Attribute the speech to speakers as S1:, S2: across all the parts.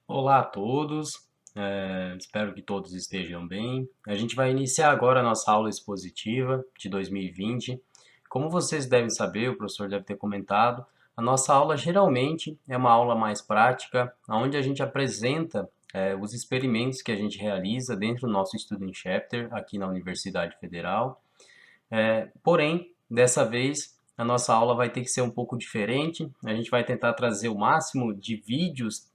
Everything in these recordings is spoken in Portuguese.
S1: Olá a todos, espero que todos estejam bem. A gente vai iniciar agora a nossa aula expositiva de 2020. Como vocês devem saber, o professor deve ter comentado, a nossa aula geralmente é uma aula mais prática, onde a gente apresenta os experimentos que a gente realiza dentro do nosso Student Chapter aqui na Universidade Federal. Porém, dessa vez, a nossa aula vai ter que ser um pouco diferente. A gente vai tentar trazer o máximo de vídeos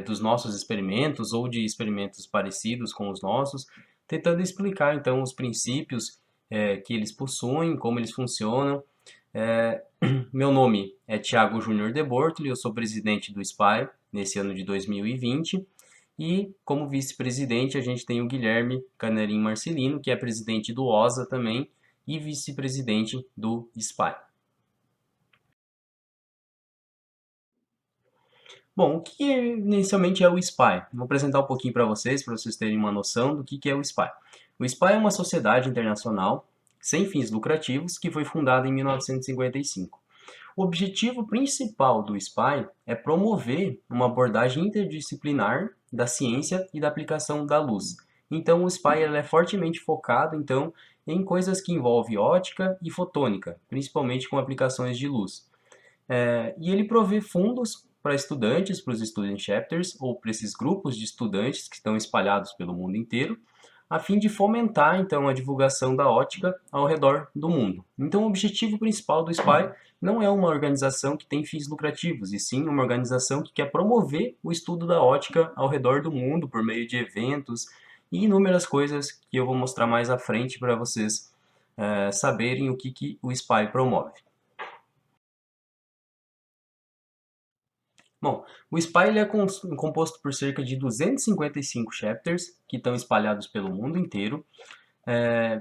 S1: dos nossos experimentos ou de experimentos parecidos com os nossos, tentando explicar então os princípios que eles possuem, como eles funcionam. É, Meu nome é Tiago Júnior de Bortoli, eu sou presidente do SPY nesse ano de 2020 e como vice-presidente a gente tem o Guilherme Canerim Marcelino, que é presidente do OSA também e vice-presidente do SPY. Bom, o que inicialmente é o SPY? Vou apresentar um pouquinho para vocês terem uma noção do que é o SPY. O SPY é uma sociedade internacional sem fins lucrativos que foi fundada em 1955. O objetivo principal do SPY é promover uma abordagem interdisciplinar da ciência e da aplicação da luz. Então, o SPY é fortemente focado então, em coisas que envolvem ótica e fotônica, principalmente com aplicações de luz. E ele provê fundos para estudantes, para os student chapters, ou para esses grupos de estudantes que estão espalhados pelo mundo inteiro, a fim de fomentar então a divulgação da ótica ao redor do mundo. Então, o objetivo principal do SPY não é uma organização que tem fins lucrativos, e sim uma organização que quer promover o estudo da ótica ao redor do mundo por meio de eventos e inúmeras coisas que eu vou mostrar mais à frente para vocês saberem que o SPY promove. Bom, o SPY ele é composto por cerca de 255 chapters que estão espalhados pelo mundo inteiro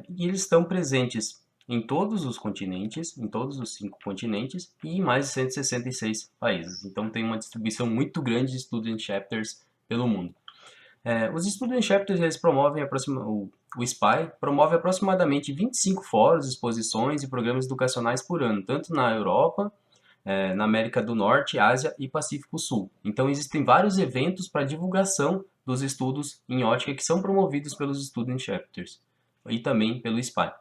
S1: e eles estão presentes em todos os continentes, em todos os 5 continentes e em mais de 166 países. Então tem uma distribuição muito grande de student chapters pelo mundo. Os student chapters eles promovem o SPY promove aproximadamente 25 fóruns, exposições e programas educacionais por ano, tanto na Europa na América do Norte, Ásia e Pacífico Sul. Então, existem vários eventos para divulgação dos estudos em ótica que são promovidos pelos Student Chapters e também pelo SPY.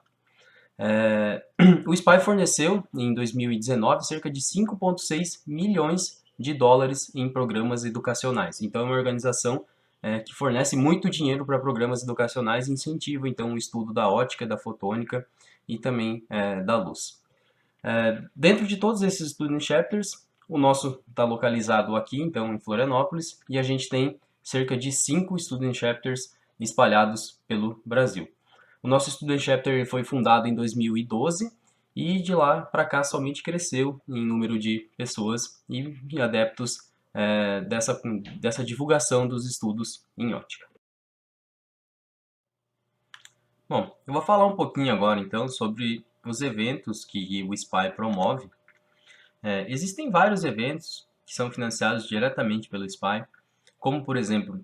S1: O SPY forneceu, em 2019, cerca de 5,6 milhões de dólares em programas educacionais. Então, é uma organização que fornece muito dinheiro para programas educacionais e incentiva, então, o estudo da ótica, da fotônica e também da luz. Dentro de todos esses student chapters, o nosso está localizado aqui, então, em Florianópolis, e a gente tem cerca de 5 student chapters espalhados pelo Brasil. O nosso student chapter foi fundado em 2012 e de lá para cá somente cresceu em número de pessoas e adeptos dessa divulgação dos estudos em ótica. Bom, eu vou falar um pouquinho agora então sobre os eventos que o SPY promove. Existem vários eventos que são financiados diretamente pelo SPY, como, por exemplo,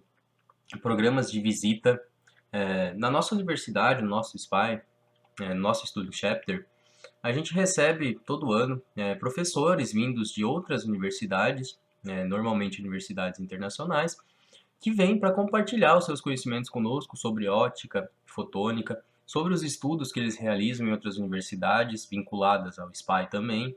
S1: programas de visita. Na nossa universidade, no nosso SPY, no nosso Student Chapter, a gente recebe todo ano professores vindos de outras universidades, normalmente universidades internacionais, que vêm para compartilhar os seus conhecimentos conosco sobre ótica, fotônica, sobre os estudos que eles realizam em outras universidades vinculadas ao SPY também.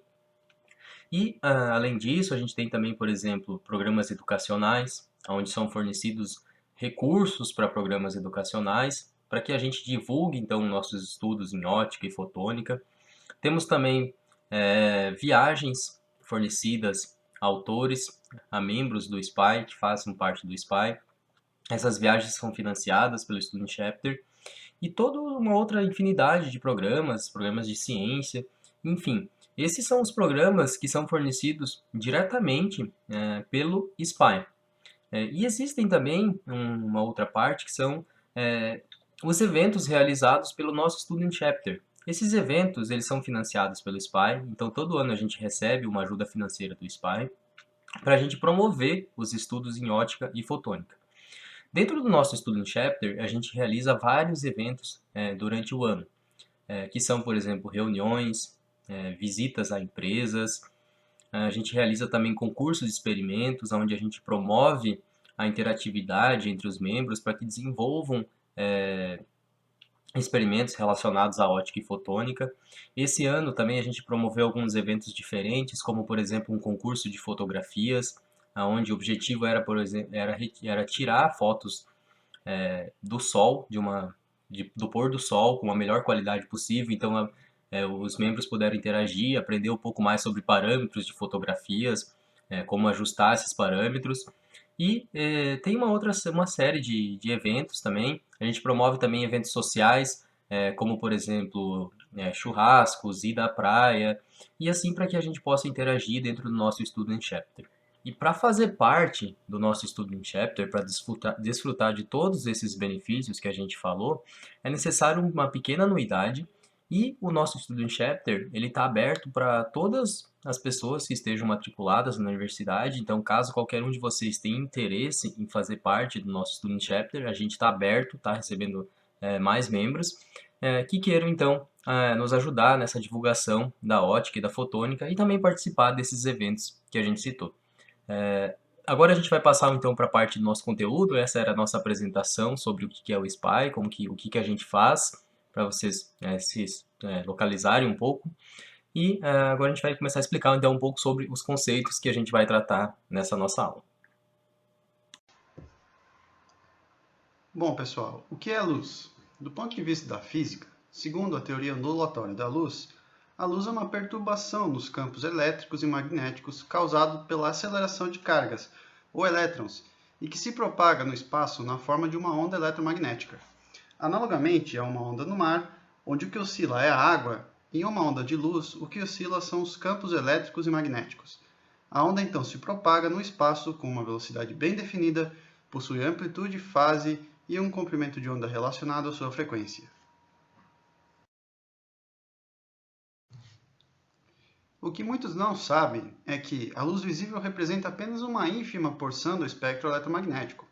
S1: E, além disso, a gente tem também, por exemplo, programas educacionais, onde são fornecidos recursos para programas educacionais, para que a gente divulgue, então, nossos estudos em ótica e fotônica. Temos também viagens fornecidas a autores, a membros do SPY, que fazem parte do SPY. Essas viagens são financiadas pelo Student Chapter. E toda uma outra infinidade de programas, programas de ciência, enfim. Esses são os programas que são fornecidos diretamente pelo SPY. E existem também uma outra parte que são os eventos realizados pelo nosso Student Chapter. Esses eventos eles são financiados pelo SPY, então todo ano a gente recebe uma ajuda financeira do SPY para a gente promover os estudos em ótica e fotônica. Dentro do nosso Student Chapter, a gente realiza vários eventos durante o ano, que são, por exemplo, reuniões, visitas a empresas. A gente realiza também concursos de experimentos, onde a gente promove a interatividade entre os membros para que desenvolvam experimentos relacionados à ótica e fotônica. Esse ano também a gente promoveu alguns eventos diferentes, como por exemplo um concurso de fotografias, onde o objetivo era, por exemplo, era tirar fotos do sol, do pôr do sol com a melhor qualidade possível. Então os membros puderam interagir, aprender um pouco mais sobre parâmetros de fotografias, como ajustar esses parâmetros. E tem uma série de eventos também. A gente promove também eventos sociais, como por exemplo churrascos, ida à praia, e assim para que a gente possa interagir dentro do nosso Student Chapter. E para fazer parte do nosso Student Chapter, para desfrutar de todos esses benefícios que a gente falou, é necessário uma pequena anuidade. E o nosso Student Chapter, ele está aberto para todas as pessoas que estejam matriculadas na universidade. Então, caso qualquer um de vocês tenha interesse em fazer parte do nosso Student Chapter, a gente está aberto, está recebendo mais membros que queiram, então, nos ajudar nessa divulgação da ótica e da fotônica e também participar desses eventos que a gente citou. Agora a gente vai passar, então, para a parte do nosso conteúdo. Essa era a nossa apresentação sobre o que é o SPY, o que a gente faz, para vocês se localizarem um pouco. E agora a gente vai começar a explicar então um pouco sobre os conceitos que a gente vai tratar nessa nossa aula.
S2: Bom, pessoal, o que é a luz? Do ponto de vista da física, segundo a teoria ondulatória da luz, a luz é uma perturbação nos campos elétricos e magnéticos causado pela aceleração de cargas, ou elétrons, e que se propaga no espaço na forma de uma onda eletromagnética. Analogamente a uma onda no mar, onde o que oscila é a água, em uma onda de luz, o que oscila são os campos elétricos e magnéticos. A onda então se propaga no espaço com uma velocidade bem definida, possui amplitude, fase e um comprimento de onda relacionado à sua frequência. O que muitos não sabem é que a luz visível representa apenas uma ínfima porção do espectro eletromagnético.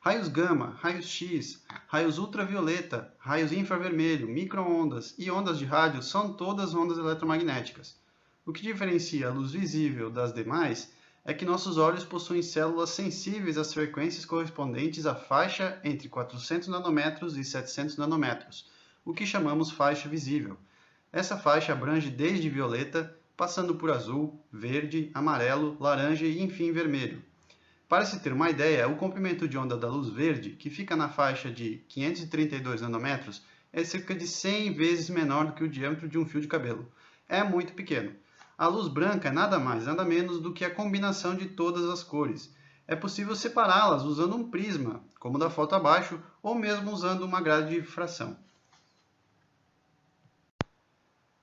S2: Raios gama, raios X, raios ultravioleta, raios infravermelho, micro-ondas e ondas de rádio são todas ondas eletromagnéticas. O que diferencia a luz visível das demais é que nossos olhos possuem células sensíveis às frequências correspondentes à faixa entre 400 nanômetros e 700 nanômetros, o que chamamos faixa visível. Essa faixa abrange desde violeta, passando por azul, verde, amarelo, laranja e, enfim, vermelho. Para se ter uma ideia, o comprimento de onda da luz verde, que fica na faixa de 532 nanômetros, é cerca de 100 vezes menor do que o diâmetro de um fio de cabelo. É muito pequeno. A luz branca é nada mais, nada menos do que a combinação de todas as cores. É possível separá-las usando um prisma, como da foto abaixo, ou mesmo usando uma grade de difração.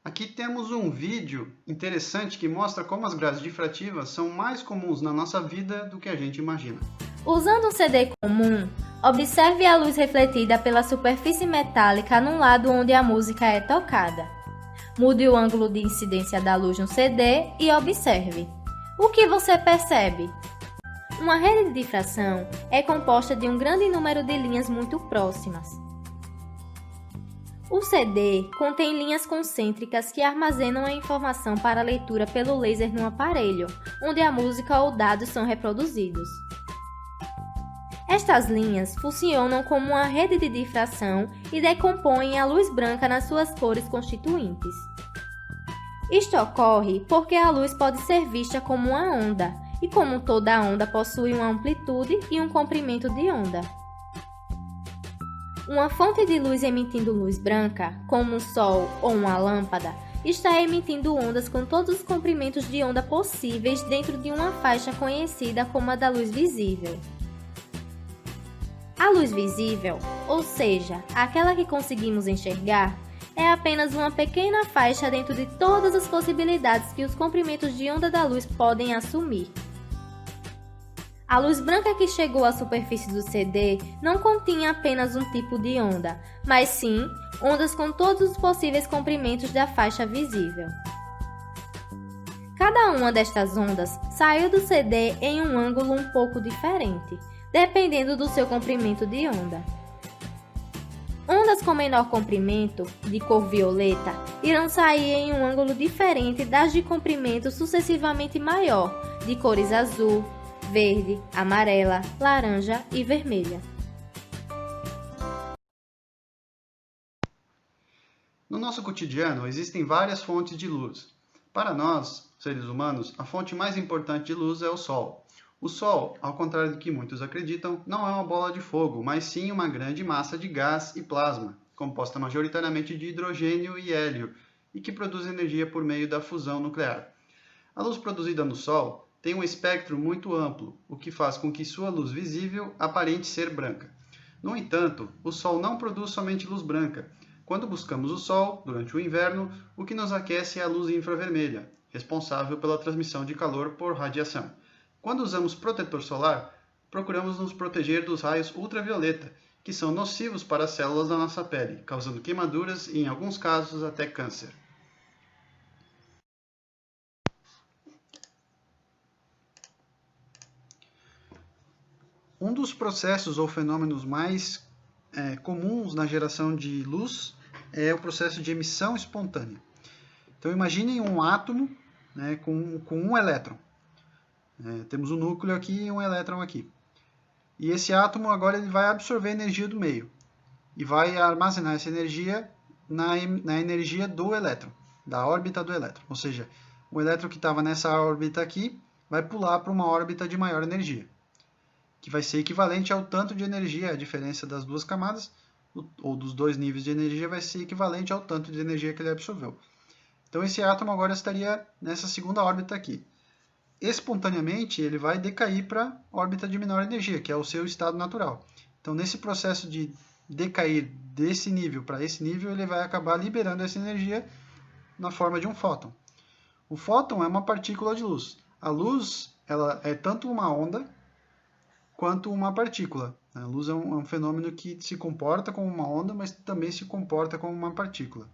S2: Aqui temos um vídeo interessante que mostra como as grades difrativas são mais comuns na nossa vida do que a gente imagina.
S3: Usando um CD comum, observe a luz refletida pela superfície metálica no lado onde a música é tocada. Mude o ângulo de incidência da luz no CD e observe. O que você percebe? Uma rede de difração é composta de um grande número de linhas muito próximas. O CD contém linhas concêntricas que armazenam a informação para leitura pelo laser no aparelho, onde a música ou dados são reproduzidos. Estas linhas funcionam como uma rede de difração e decompõem a luz branca nas suas cores constituintes. Isto ocorre porque a luz pode ser vista como uma onda, e como toda onda possui uma amplitude e um comprimento de onda. Uma fonte de luz emitindo luz branca, como um sol ou uma lâmpada, está emitindo ondas com todos os comprimentos de onda possíveis dentro de uma faixa conhecida como a da luz visível. A luz visível, ou seja, aquela que conseguimos enxergar, é apenas uma pequena faixa dentro de todas as possibilidades que os comprimentos de onda da luz podem assumir. A luz branca que chegou à superfície do CD não continha apenas um tipo de onda, mas sim ondas com todos os possíveis comprimentos da faixa visível. Cada uma destas ondas saiu do CD em um ângulo um pouco diferente, dependendo do seu comprimento de onda. Ondas com menor comprimento, de cor violeta, irão sair em um ângulo diferente das de comprimento sucessivamente maior, de cores azul, verde, amarela, laranja e vermelha.
S2: No nosso cotidiano, existem várias fontes de luz. Para nós, seres humanos, a fonte mais importante de luz é o Sol. O Sol, ao contrário do que muitos acreditam, não é uma bola de fogo, mas sim uma grande massa de gás e plasma, composta majoritariamente de hidrogênio e hélio, e que produz energia por meio da fusão nuclear. A luz produzida no Sol tem um espectro muito amplo, o que faz com que sua luz visível aparente ser branca. No entanto, o Sol não produz somente luz branca. Quando buscamos o Sol, durante o inverno, o que nos aquece é a luz infravermelha, responsável pela transmissão de calor por radiação. Quando usamos protetor solar, procuramos nos proteger dos raios ultravioleta, que são nocivos para as células da nossa pele, causando queimaduras e, em alguns casos, até câncer. Um dos processos ou fenômenos mais comuns na geração de luz é o processo de emissão espontânea. Então, imaginem um átomo, né, com um elétron. Temos um núcleo aqui e um elétron aqui. E esse átomo agora ele vai absorver energia do meio e vai armazenar essa energia na energia do elétron, da órbita do elétron. Ou seja, o elétron que estava nessa órbita aqui vai pular para uma órbita de maior energia, que vai ser equivalente ao tanto de energia, a diferença das duas camadas, ou dos dois níveis de energia, vai ser equivalente ao tanto de energia que ele absorveu. Então esse átomo agora estaria nessa segunda órbita aqui. Espontaneamente, ele vai decair para a órbita de menor energia, que é o seu estado natural. Então, nesse processo de decair desse nível para esse nível, ele vai acabar liberando essa energia na forma de um fóton. O fóton é uma partícula de luz. A luz ela é tanto uma onda quanto uma partícula. A luz é um fenômeno que se comporta como uma onda, mas também se comporta como uma partícula.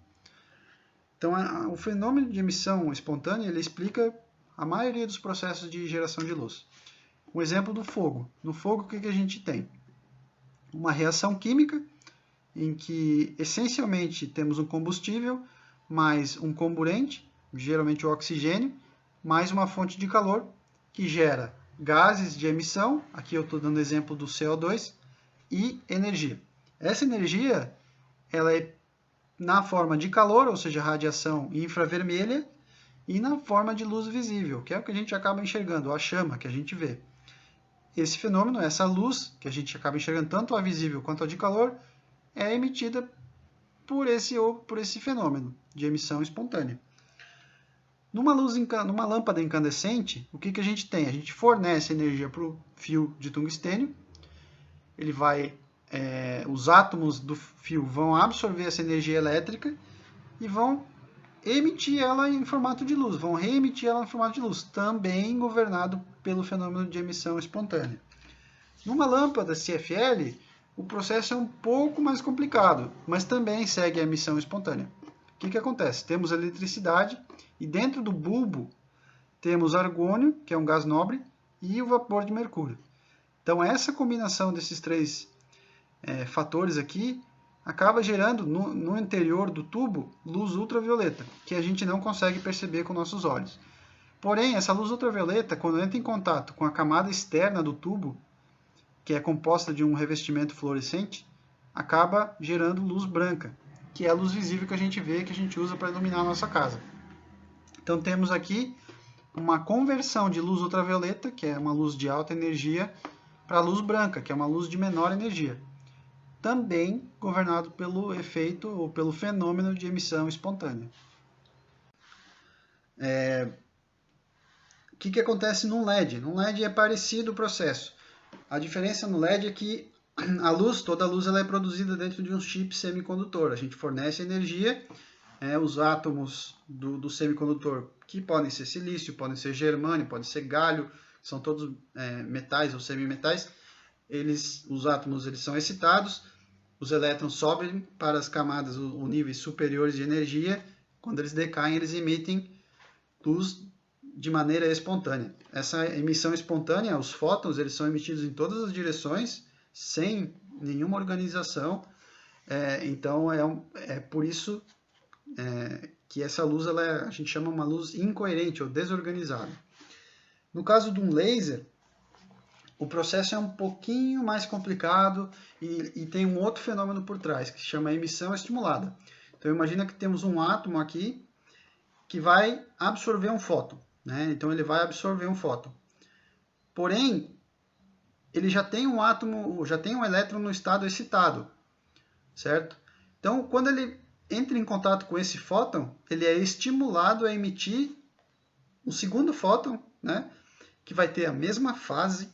S2: Então, o fenômeno de emissão espontânea ele explica a maioria dos processos de geração de luz. Um exemplo do fogo. No fogo, o que a gente tem? Uma reação química, em que essencialmente temos um combustível, mais um comburente, geralmente o oxigênio, mais uma fonte de calor, que gera gases de emissão, aqui eu estou dando exemplo do CO2, e energia. Essa energia ela é na forma de calor, ou seja, radiação infravermelha, e na forma de luz visível, que é o que a gente acaba enxergando, a chama que a gente vê. Esse fenômeno, essa luz, que a gente acaba enxergando tanto a visível quanto a de calor, é emitida por esse fenômeno de emissão espontânea. Numa lâmpada incandescente, o que a gente tem? A gente fornece energia para o fio de tungstênio, os átomos do fio vão absorver essa energia elétrica e vão emitir ela em formato de luz, vão reemitir ela em formato de luz, também governado pelo fenômeno de emissão espontânea. Numa lâmpada CFL, o processo é um pouco mais complicado, mas também segue a emissão espontânea. O que acontece? Temos eletricidade e dentro do bulbo temos argônio, que é um gás nobre, e o vapor de mercúrio. Então essa combinação desses três fatores aqui acaba gerando no interior do tubo luz ultravioleta, que a gente não consegue perceber com nossos olhos. Porém, essa luz ultravioleta, quando entra em contato com a camada externa do tubo, que é composta de um revestimento fluorescente, acaba gerando luz branca, que é a luz visível que a gente vê, que a gente usa para iluminar a nossa casa. Então temos aqui uma conversão de luz ultravioleta, que é uma luz de alta energia, para luz branca, que é uma luz de menor energia. Também governado pelo efeito ou pelo fenômeno de emissão espontânea. O que acontece no LED? No LED é parecido o processo. A diferença no LED é que toda a luz ela é produzida dentro de um chip semicondutor. A gente fornece energia, os átomos do semicondutor, que podem ser silício, podem ser germânio, podem ser galho, são todos metais ou semimetais. Os átomos eles são excitados, os elétrons sobem para as camadas ou níveis superiores de energia. Quando eles decaem, eles emitem luz de maneira espontânea. Essa emissão espontânea, os fótons, eles são emitidos em todas as direções, sem nenhuma organização. Então, é por isso que essa luz a gente chama uma luz incoerente ou desorganizada. No caso de um laser, o processo é um pouquinho mais complicado e tem um outro fenômeno por trás, que se chama emissão estimulada. Então imagina que temos um átomo aqui que vai absorver um fóton, né? Então ele vai absorver um fóton. Porém, ele já tem um átomo, já tem um elétron no estado excitado, certo? Então, quando ele entra em contato com esse fóton, ele é estimulado a emitir um segundo fóton, né? Que vai ter a mesma fase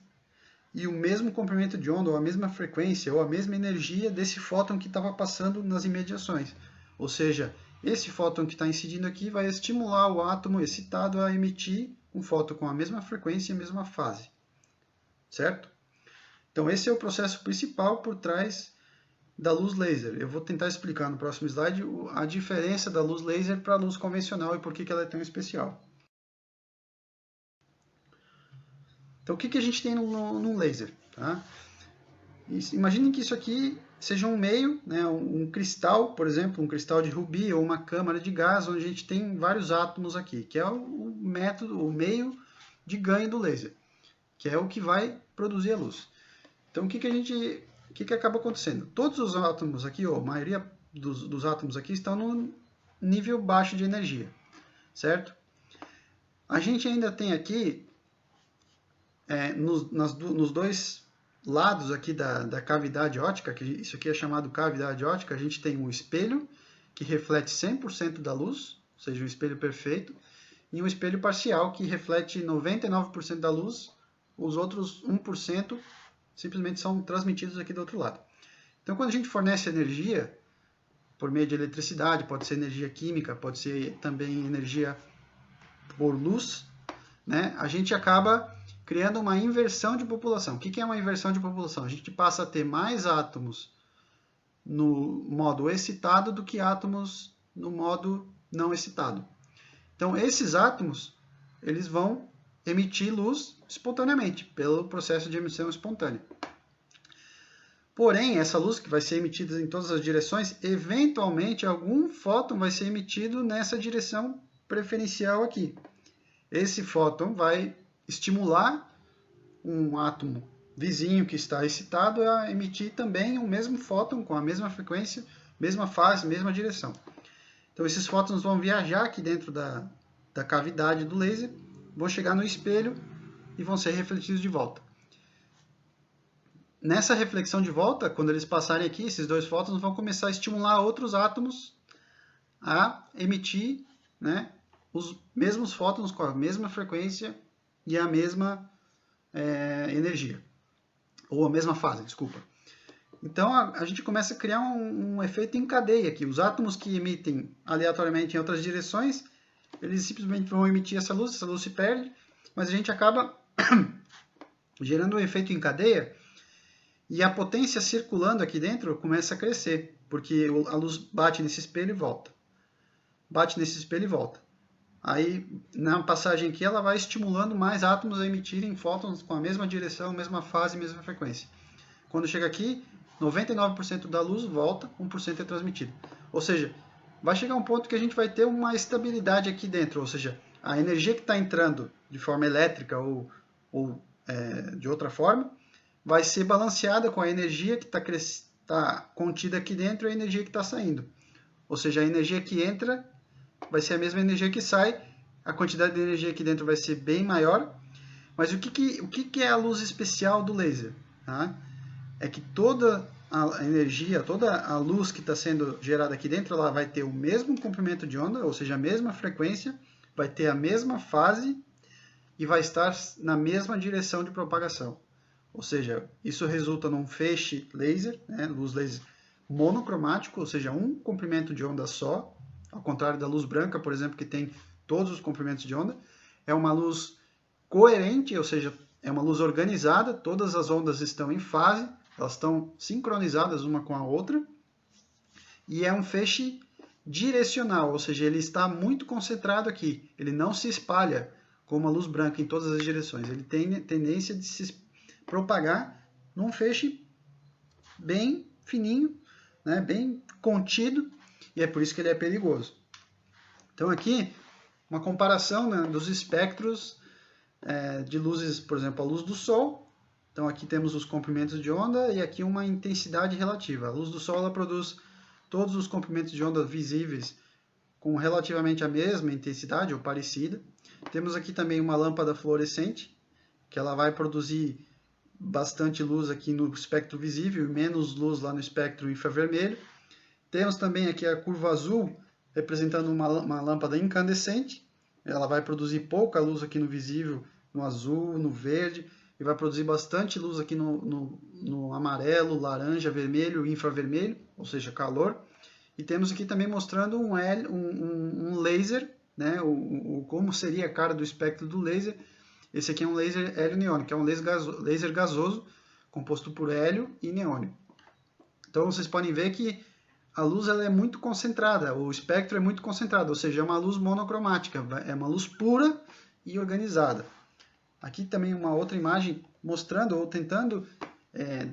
S2: e o mesmo comprimento de onda, ou a mesma frequência, ou a mesma energia desse fóton que estava passando nas imediações. Ou seja, esse fóton que está incidindo aqui vai estimular o átomo excitado a emitir um fóton com a mesma frequência e a mesma fase. Certo? Então, esse é o processo principal por trás da luz laser. Eu vou tentar explicar no próximo slide a diferença da luz laser para a luz convencional e por que ela é tão especial. Então, o que a gente tem num laser? Tá? Imaginem que isso aqui seja um meio, né, um cristal, por exemplo, um cristal de rubi ou uma câmara de gás, onde a gente tem vários átomos aqui, que é o método, o meio de ganho do laser, que é o que vai produzir a luz. Então, o que acaba acontecendo? Todos os átomos aqui, ou a maioria dos átomos aqui, estão num nível baixo de energia, certo? A gente ainda tem aqui, nos dois lados aqui da cavidade óptica, que isso aqui é chamado cavidade óptica, a gente tem um espelho que reflete 100% da luz, ou seja, um espelho perfeito, e um espelho parcial que reflete 99% da luz, os outros 1% simplesmente são transmitidos aqui do outro lado. Então, quando a gente fornece energia por meio de eletricidade, pode ser energia química, pode ser também energia por luz, né? A gente acaba criando uma inversão de população. O que é uma inversão de população? A gente passa a ter mais átomos no modo excitado do que átomos no modo não excitado. Então, esses átomos, eles vão emitir luz espontaneamente, pelo processo de emissão espontânea. Porém, essa luz que vai ser emitida em todas as direções, eventualmente algum fóton vai ser emitido nessa direção preferencial aqui. Esse fóton vai estimular um átomo vizinho que está excitado a emitir também o mesmo fóton com a mesma frequência, mesma fase, mesma direção. Então, esses fótons vão viajar aqui dentro da cavidade do laser, vão chegar no espelho e vão ser refletidos de volta. Nessa reflexão de volta, quando eles passarem aqui, esses dois fótons vão começar a estimular outros átomos a emitir, né, os mesmos fótons com a mesma frequência e a mesma energia. Ou a mesma fase, desculpa. Então, a gente começa a criar um efeito em cadeia aqui. Os átomos que emitem aleatoriamente em outras direções, eles simplesmente vão emitir essa luz se perde, mas a gente acaba gerando um efeito em cadeia e a potência circulando aqui dentro começa a crescer, porque a luz bate nesse espelho e volta. Bate nesse espelho e volta. Aí, na passagem aqui, ela vai estimulando mais átomos a emitirem fótons com a mesma direção, mesma fase, mesma frequência. Quando chega aqui, 99% da luz volta, 1% é transmitido. Ou seja, vai chegar um ponto que a gente vai ter uma estabilidade aqui dentro, ou seja, a energia que está entrando de forma elétrica ou de outra forma, vai ser balanceada com a energia que está contida aqui dentro e a energia que está saindo. Ou seja, a energia que entra vai ser a mesma energia que sai, a quantidade de energia aqui dentro vai ser bem maior, mas o que é a luz especial do laser? Tá? É que toda a energia, toda a luz que está sendo gerada aqui dentro, ela vai ter o mesmo comprimento de onda, ou seja, a mesma frequência, vai ter a mesma fase e vai estar na mesma direção de propagação. Ou seja, isso resulta num feixe laser, né, luz laser monocromático, ou seja, um comprimento de onda só, ao contrário da luz branca, por exemplo, que tem todos os comprimentos de onda. É uma luz coerente, ou seja, é uma luz organizada, todas as ondas estão em fase, elas estão sincronizadas uma com a outra, e é um feixe direcional, ou seja, ele está muito concentrado aqui, ele não se espalha como a luz branca em todas as direções, ele tem tendência de se propagar num feixe bem fininho, né, bem contido, e é por isso que ele é perigoso. Então aqui, uma comparação, né, dos espectros de luzes, por exemplo, a luz do Sol Então aqui temos os comprimentos de onda e aqui uma intensidade relativa. A luz do Sol ela produz todos os comprimentos de onda visíveis com relativamente a mesma intensidade ou parecida. Temos aqui também uma lâmpada fluorescente, que ela vai produzir bastante luz aqui no espectro visível e menos luz lá no espectro infravermelho. Temos também aqui a curva azul, representando uma lâmpada incandescente. Ela vai produzir pouca luz aqui no visível, no azul, no verde, e vai produzir bastante luz aqui no amarelo, laranja, vermelho e infravermelho, ou seja, calor. E temos aqui também mostrando um laser, né, como seria a cara do espectro do laser. Esse aqui é um laser hélio-neônio, que é um laser gasoso, composto por hélio e neônio. Então vocês podem ver que a luz ela é muito concentrada, o espectro é muito concentrado, ou seja, é uma luz monocromática, é uma luz pura e organizada. Aqui também uma outra imagem mostrando ou tentando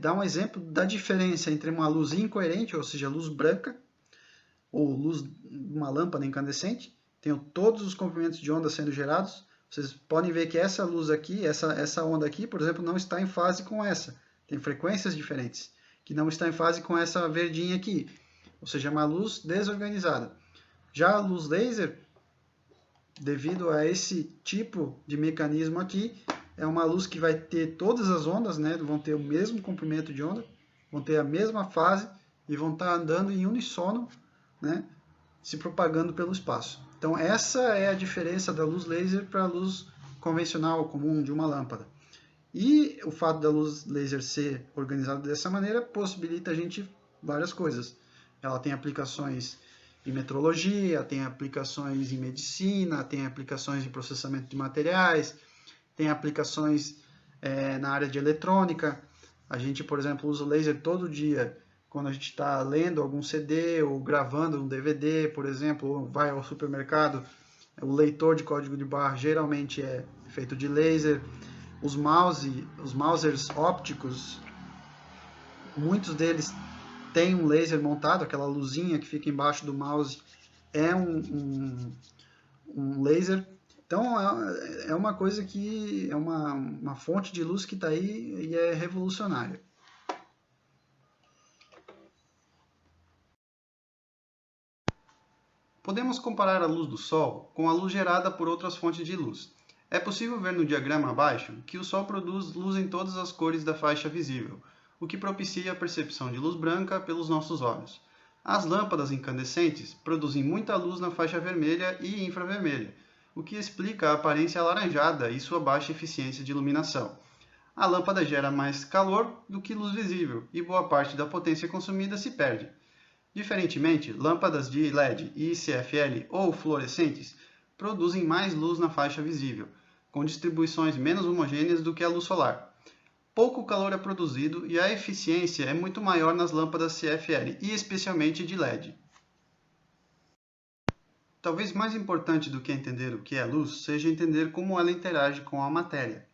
S2: dar um exemplo da diferença entre uma luz incoerente, ou seja, luz branca, ou luz de uma lâmpada incandescente. Tenho todos os comprimentos de onda sendo gerados. Vocês podem ver que essa luz aqui, essa onda aqui, por exemplo, não está em fase com essa. Tem frequências diferentes, que não está em fase com essa verdinha aqui. Ou seja, é uma luz desorganizada. Já a luz laser, devido a esse tipo de mecanismo aqui, é uma luz que vai ter todas as ondas, né? Vão ter o mesmo comprimento de onda, vão ter a mesma fase e vão estar andando em unissono, né? Se propagando pelo espaço. Então essa é a diferença da luz laser para a luz convencional, comum, de uma lâmpada. E o fato da luz laser ser organizada dessa maneira possibilita a gente várias coisas. Ela tem aplicações em metrologia, tem aplicações em medicina, tem aplicações em processamento de materiais, tem aplicações na área de eletrônica. A gente, por exemplo, usa o laser todo dia quando a gente está lendo algum CD ou gravando um DVD, por exemplo, ou vai ao supermercado. O leitor de código de barra geralmente é feito de laser. Os mousers ópticos, muitos deles têm um laser montado, aquela luzinha que fica embaixo do mouse é um laser. Então é uma coisa que é uma fonte de luz que está aí e é revolucionária. Podemos comparar a luz do Sol com a luz gerada por outras fontes de luz. É possível ver no diagrama abaixo que o Sol produz luz em todas as cores da faixa visível, o que propicia a percepção de luz branca pelos nossos olhos. As lâmpadas incandescentes produzem muita luz na faixa vermelha e infravermelha, o que explica a aparência alaranjada e sua baixa eficiência de iluminação. A lâmpada gera mais calor do que luz visível e boa parte da potência consumida se perde. Diferentemente, lâmpadas de LED e CFL ou fluorescentes produzem mais luz na faixa visível, com distribuições menos homogêneas do que a luz solar. Pouco calor é produzido e a eficiência é muito maior nas lâmpadas CFL e especialmente de LED. Talvez mais importante do que entender o que é luz seja entender como ela interage com a matéria.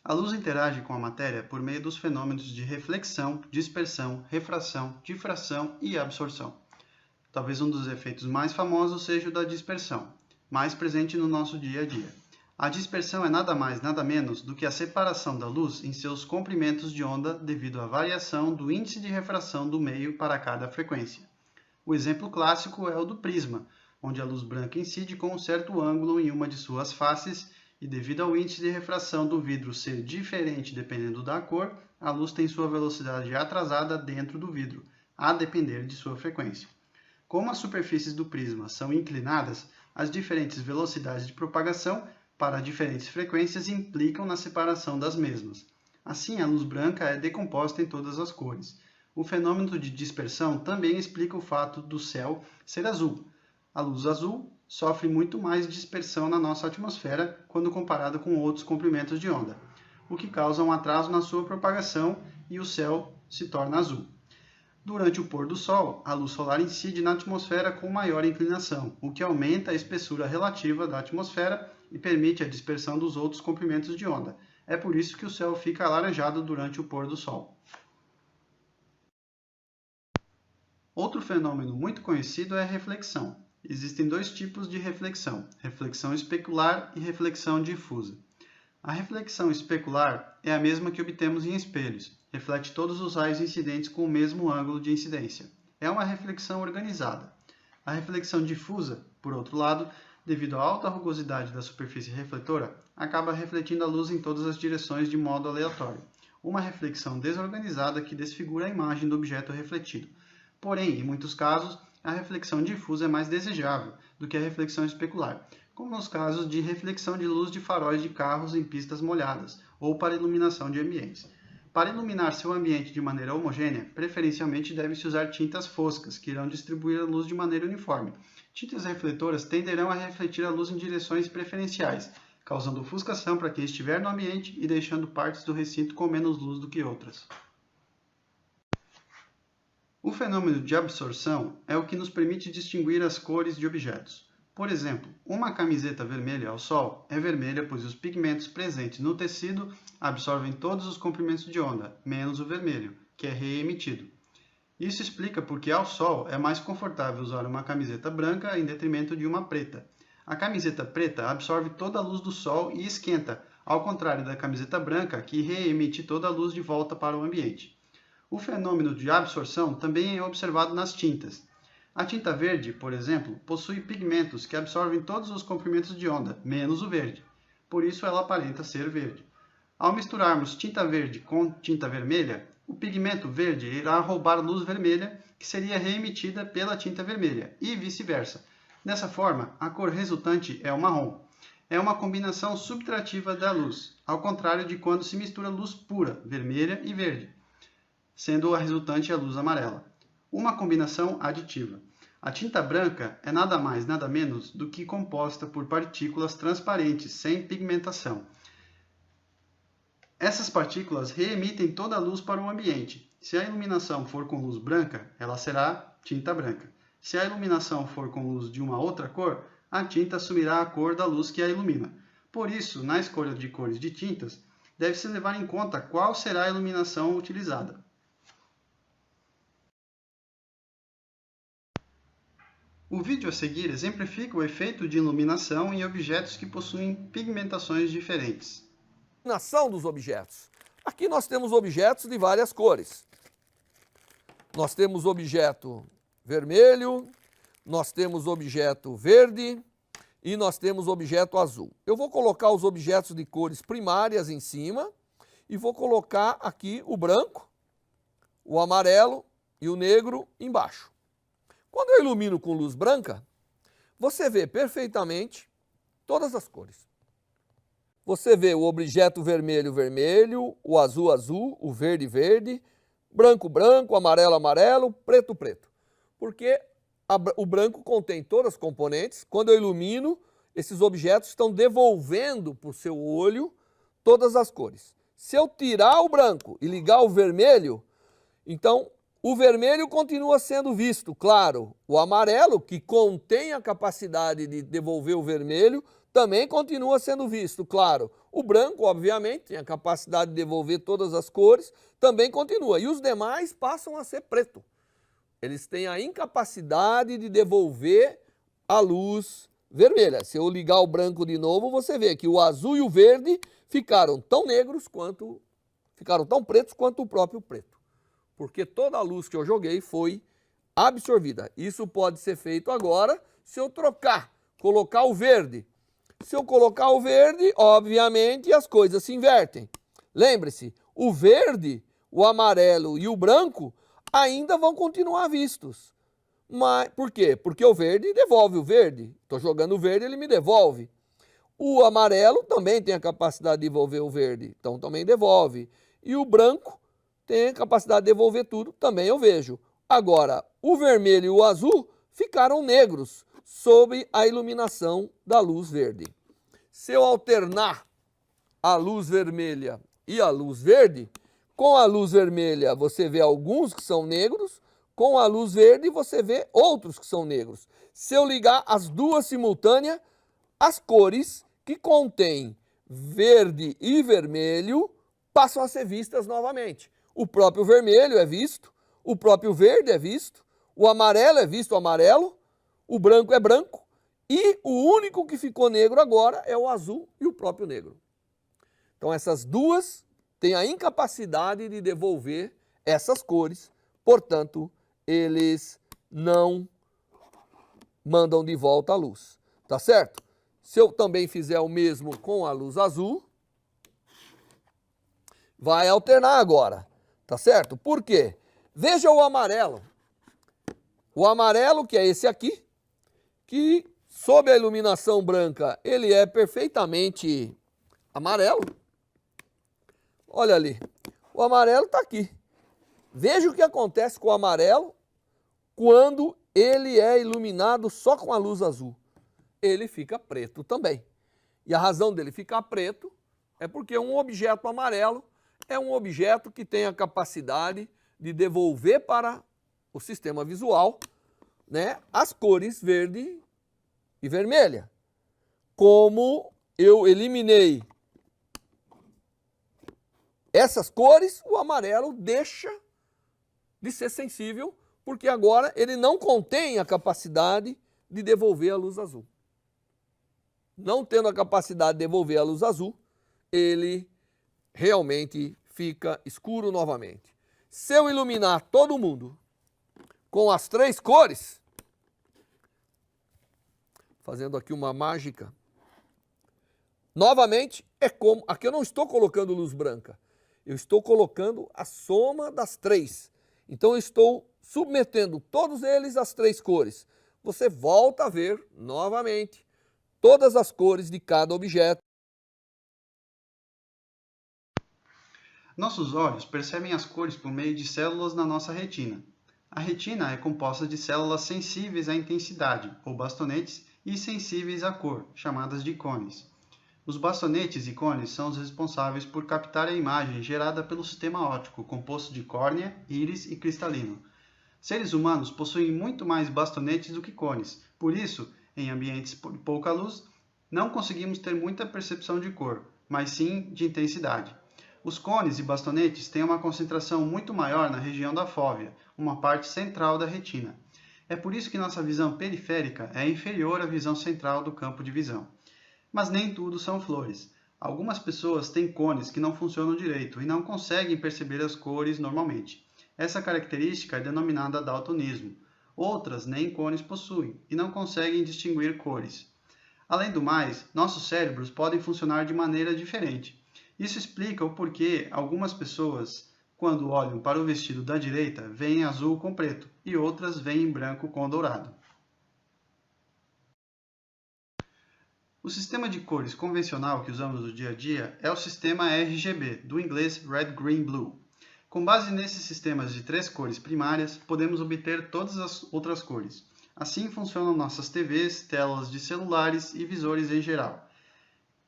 S2: A luz interage com a matéria por meio dos fenômenos de reflexão, dispersão, refração, difração e absorção. Talvez um dos efeitos mais famosos seja o da dispersão, mais presente no nosso dia a dia. A dispersão é nada mais, nada menos do que a separação da luz em seus comprimentos de onda devido à variação do índice de refração do meio para cada frequência. O exemplo clássico é o do prisma, onde a luz branca incide com um certo ângulo em uma de suas faces e devido ao índice de refração do vidro ser diferente dependendo da cor, a luz tem sua velocidade atrasada dentro do vidro, a depender de sua frequência. Como as superfícies do prisma são inclinadas, as diferentes velocidades de propagação para diferentes frequências implicam na separação das mesmas. Assim, a luz branca é decomposta em todas as cores. O fenômeno de dispersão também explica o fato do céu ser azul. A luz azul sofre muito mais dispersão na nossa atmosfera quando comparada com outros comprimentos de onda, o que causa um atraso na sua propagação e o céu se torna azul. Durante o pôr do sol, a luz solar incide na atmosfera com maior inclinação, o que aumenta a espessura relativa da atmosfera e permite a dispersão dos outros comprimentos de onda. É por isso que o céu fica alaranjado durante o pôr do sol. Outro fenômeno muito conhecido é a reflexão. Existem dois tipos de reflexão, reflexão especular e reflexão difusa. A reflexão especular é a mesma que obtemos em espelhos, reflete todos os raios incidentes com o mesmo ângulo de incidência. É uma reflexão organizada. A reflexão difusa, por outro lado, devido à alta rugosidade da superfície refletora, acaba refletindo a luz em todas as direções de modo aleatório. Uma reflexão desorganizada que desfigura a imagem do objeto refletido. Porém, em muitos casos, a reflexão difusa é mais desejável do que a reflexão especular, como nos casos de reflexão de luz de faróis de carros em pistas molhadas ou para iluminação de ambientes. Para iluminar seu ambiente de maneira homogênea, preferencialmente deve-se usar tintas foscas, que irão distribuir a luz de maneira uniforme. Tintas refletoras tenderão a refletir a luz em direções preferenciais, causando ofuscação para quem estiver no ambiente e deixando partes do recinto com menos luz do que outras. O fenômeno de absorção é o que nos permite distinguir as cores de objetos. Por exemplo, uma camiseta vermelha ao sol é vermelha pois os pigmentos presentes no tecido absorvem todos os comprimentos de onda, menos o vermelho, que é reemitido. Isso explica porque ao sol é mais confortável usar uma camiseta branca em detrimento de uma preta. A camiseta preta absorve toda a luz do sol e esquenta, ao contrário da camiseta branca, que reemite toda a luz de volta para o ambiente. O fenômeno de absorção também é observado nas tintas. A tinta verde, por exemplo, possui pigmentos que absorvem todos os comprimentos de onda, menos o verde. Por isso ela aparenta ser verde. Ao misturarmos tinta verde com tinta vermelha, o pigmento verde irá roubar luz vermelha, que seria reemitida pela tinta vermelha, e vice-versa. Dessa forma, a cor resultante é o marrom. É uma combinação subtrativa da luz, ao contrário de quando se mistura luz pura, vermelha e verde, sendo a resultante a luz amarela. Uma combinação aditiva. A tinta branca é nada mais, nada menos do que composta por partículas transparentes, sem pigmentação. Essas partículas reemitem toda a luz para o ambiente. Se a iluminação for com luz branca, ela será tinta branca. Se a iluminação for com luz de uma outra cor, a tinta assumirá a cor da luz que a ilumina. Por isso, na escolha de cores de tintas, deve-se levar em conta qual será a iluminação utilizada. O vídeo a seguir exemplifica o efeito de iluminação em objetos que possuem pigmentações diferentes.
S4: Iluminação dos objetos. Aqui nós temos objetos de várias cores. Nós temos objeto vermelho, nós temos objeto verde e nós temos objeto azul. Eu vou colocar os objetos de cores primárias em cima e vou colocar aqui o branco, o amarelo e o negro embaixo. Quando eu ilumino com luz branca, você vê perfeitamente todas as cores. Você vê o objeto vermelho, vermelho, o azul, azul, o verde, verde, branco, branco, amarelo, amarelo, preto, preto. Porque o branco contém todas as componentes. Quando eu ilumino, esses objetos estão devolvendo para o seu olho todas as cores. Se eu tirar o branco e ligar o vermelho, então o vermelho continua sendo visto, claro. O amarelo, que contém a capacidade de devolver o vermelho, também continua sendo visto, claro. O branco, obviamente, tem a capacidade de devolver todas as cores, também continua. E os demais passam a ser preto. Eles têm a incapacidade de devolver a luz vermelha. Se eu ligar o branco de novo, você vê que o azul e o verde ficaram tão negros quanto, ficaram tão pretos quanto o próprio preto. Porque toda a luz que eu joguei foi absorvida. Isso pode ser feito agora se eu trocar, colocar o verde. Se eu colocar o verde, obviamente as coisas se invertem. Lembre-se, o verde, o amarelo e o branco ainda vão continuar vistos. Mas, por quê? Porque o verde devolve o verde. Estou jogando o verde, ele me devolve. O amarelo também tem a capacidade de devolver o verde, então também devolve. E o branco tem a capacidade de devolver tudo, também eu vejo. Agora, o vermelho e o azul ficaram negros sob a iluminação da luz verde. Se eu alternar a luz vermelha e a luz verde, com a luz vermelha você vê alguns que são negros, com a luz verde você vê outros que são negros. Se eu ligar as duas simultâneas, as cores que contêm verde e vermelho passam a ser vistas novamente. O próprio vermelho é visto, o próprio verde é visto, o amarelo é visto amarelo, o branco é branco e o único que ficou negro agora é o azul e o próprio negro. Então essas duas têm a incapacidade de devolver essas cores, portanto, eles não mandam de volta a luz, tá certo? Se eu também fizer o mesmo com a luz azul, vai alternar agora, tá certo? Por quê? Veja o amarelo. O amarelo, que é esse aqui, que sob a iluminação branca, ele é perfeitamente amarelo. Olha ali, o amarelo está aqui. Veja o que acontece com o amarelo quando ele é iluminado só com a luz azul. Ele fica preto também. E a razão dele ficar preto é porque um objeto amarelo é um objeto que tem a capacidade de devolver para o sistema visual, né, as cores verde e vermelha. Como eu eliminei essas cores, o amarelo deixa de ser sensível, porque agora ele não contém a capacidade de devolver a luz azul. Não tendo a capacidade de devolver a luz azul, ele realmente fica escuro novamente. Se eu iluminar todo mundo com as três cores, fazendo aqui uma mágica, novamente é como, aqui eu não estou colocando luz branca, eu estou colocando a soma das três. Então eu estou submetendo todos eles às três cores. Você volta a ver novamente todas as cores de cada objeto.
S2: Nossos olhos percebem as cores por meio de células na nossa retina. A retina é composta de células sensíveis à intensidade, ou bastonetes, e sensíveis à cor, chamadas de cones. Os bastonetes e cones são os responsáveis por captar a imagem gerada pelo sistema óptico, composto de córnea, íris e cristalino. Seres humanos possuem muito mais bastonetes do que cones, por isso, em ambientes de pouca luz, não conseguimos ter muita percepção de cor, mas sim de intensidade. Os cones e bastonetes têm uma concentração muito maior na região da fóvea, uma parte central da retina. É por isso que nossa visão periférica é inferior à visão central do campo de visão. Mas nem tudo são flores. Algumas pessoas têm cones que não funcionam direito e não conseguem perceber as cores normalmente. Essa característica é denominada daltonismo. Outras nem cones possuem e não conseguem distinguir cores. Além do mais, nossos cérebros podem funcionar de maneira diferente. Isso explica o porquê algumas pessoas, quando olham para o vestido da direita, veem azul com preto e outras veem branco com dourado. O sistema de cores convencional que usamos no dia a dia é o sistema RGB, do inglês Red, Green, Blue. Com base nesses sistemas de três cores primárias, podemos obter todas as outras cores. Assim funcionam nossas TVs, telas de celulares e visores em geral.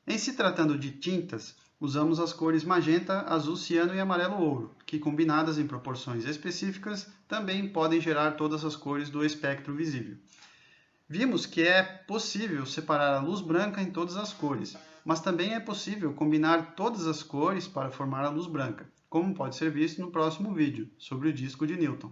S2: Em se tratando de tintas, usamos as cores magenta, azul ciano e amarelo ouro, que combinadas em proporções específicas também podem gerar todas as cores do espectro visível. Vimos que é possível separar a luz branca em todas as cores, mas também é possível combinar todas as cores para formar a luz branca, como pode ser visto no próximo vídeo, sobre o disco de Newton.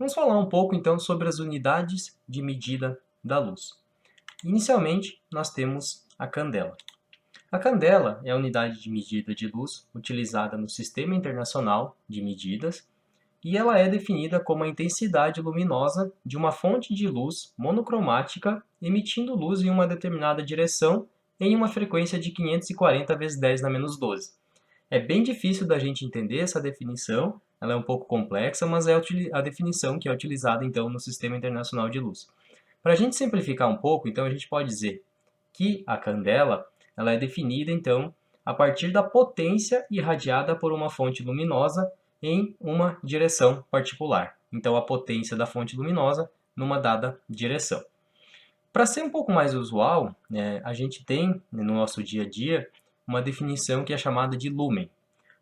S1: Vamos falar um pouco então sobre as unidades de medida da luz. Inicialmente, nós temos a candela. A candela é a unidade de medida de luz utilizada no Sistema Internacional de Medidas e ela é definida como a intensidade luminosa de uma fonte de luz monocromática emitindo luz em uma determinada direção em uma frequência de 540 vezes 10 na menos 12. É bem difícil da gente entender essa definição, ela é um pouco complexa, mas é a definição que é utilizada então no Sistema Internacional de Luz. Para a gente simplificar um pouco, então a gente pode dizer que a candela ela é definida então a partir da potência irradiada por uma fonte luminosa em uma direção particular. Então a potência da fonte luminosa numa dada direção. Para ser um pouco mais usual, a gente tem no nosso dia a dia uma definição que é chamada de lúmen.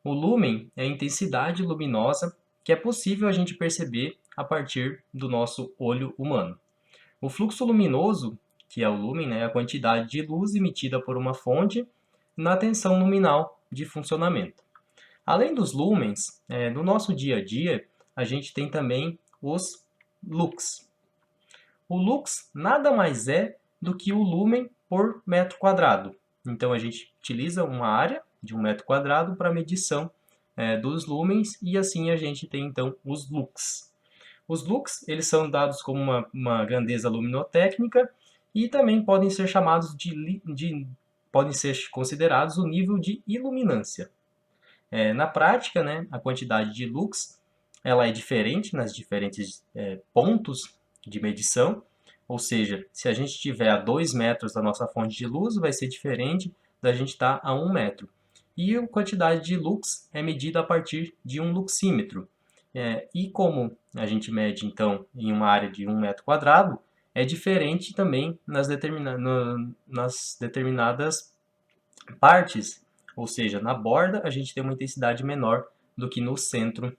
S1: O lúmen é a intensidade luminosa que é possível a gente perceber a partir do nosso olho humano. O fluxo luminoso, que é o lúmen, é a quantidade de luz emitida por uma fonte na tensão luminal de funcionamento. Além dos lúmens, no nosso dia a dia, a gente tem também os lux. O lux nada mais é do que o lúmen por metro quadrado. Então, a gente utiliza uma área de 1 metro quadrado para medição dos lúmens e assim a gente tem, então, os lux. Os lux eles são dados como uma grandeza luminotécnica e também podem ser chamados podem ser considerados o nível de iluminância. Na prática, a quantidade de lux ela é diferente nas diferentes pontos de medição, ou seja, se a gente estiver a 2 metros da nossa fonte de luz, vai ser diferente da gente estar a 1 metro. E a quantidade de lux é medida a partir de um luxímetro. E como a gente mede, então, em uma área de 1 metro quadrado, é diferente também nas determinadas partes, ou seja, na borda a gente tem uma intensidade menor do que no centro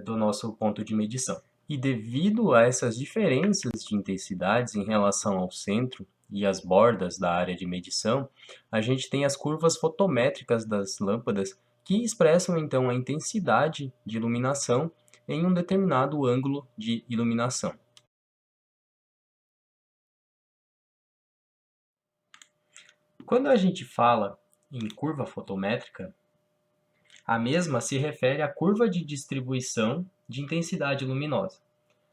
S1: do nosso ponto de medição. E devido a essas diferenças de intensidades em relação ao centro e às bordas da área de medição, a gente tem as curvas fotométricas das lâmpadas que expressam então a intensidade de iluminação em um determinado ângulo de iluminação. Quando a gente fala em curva fotométrica, a mesma se refere à curva de distribuição de intensidade luminosa.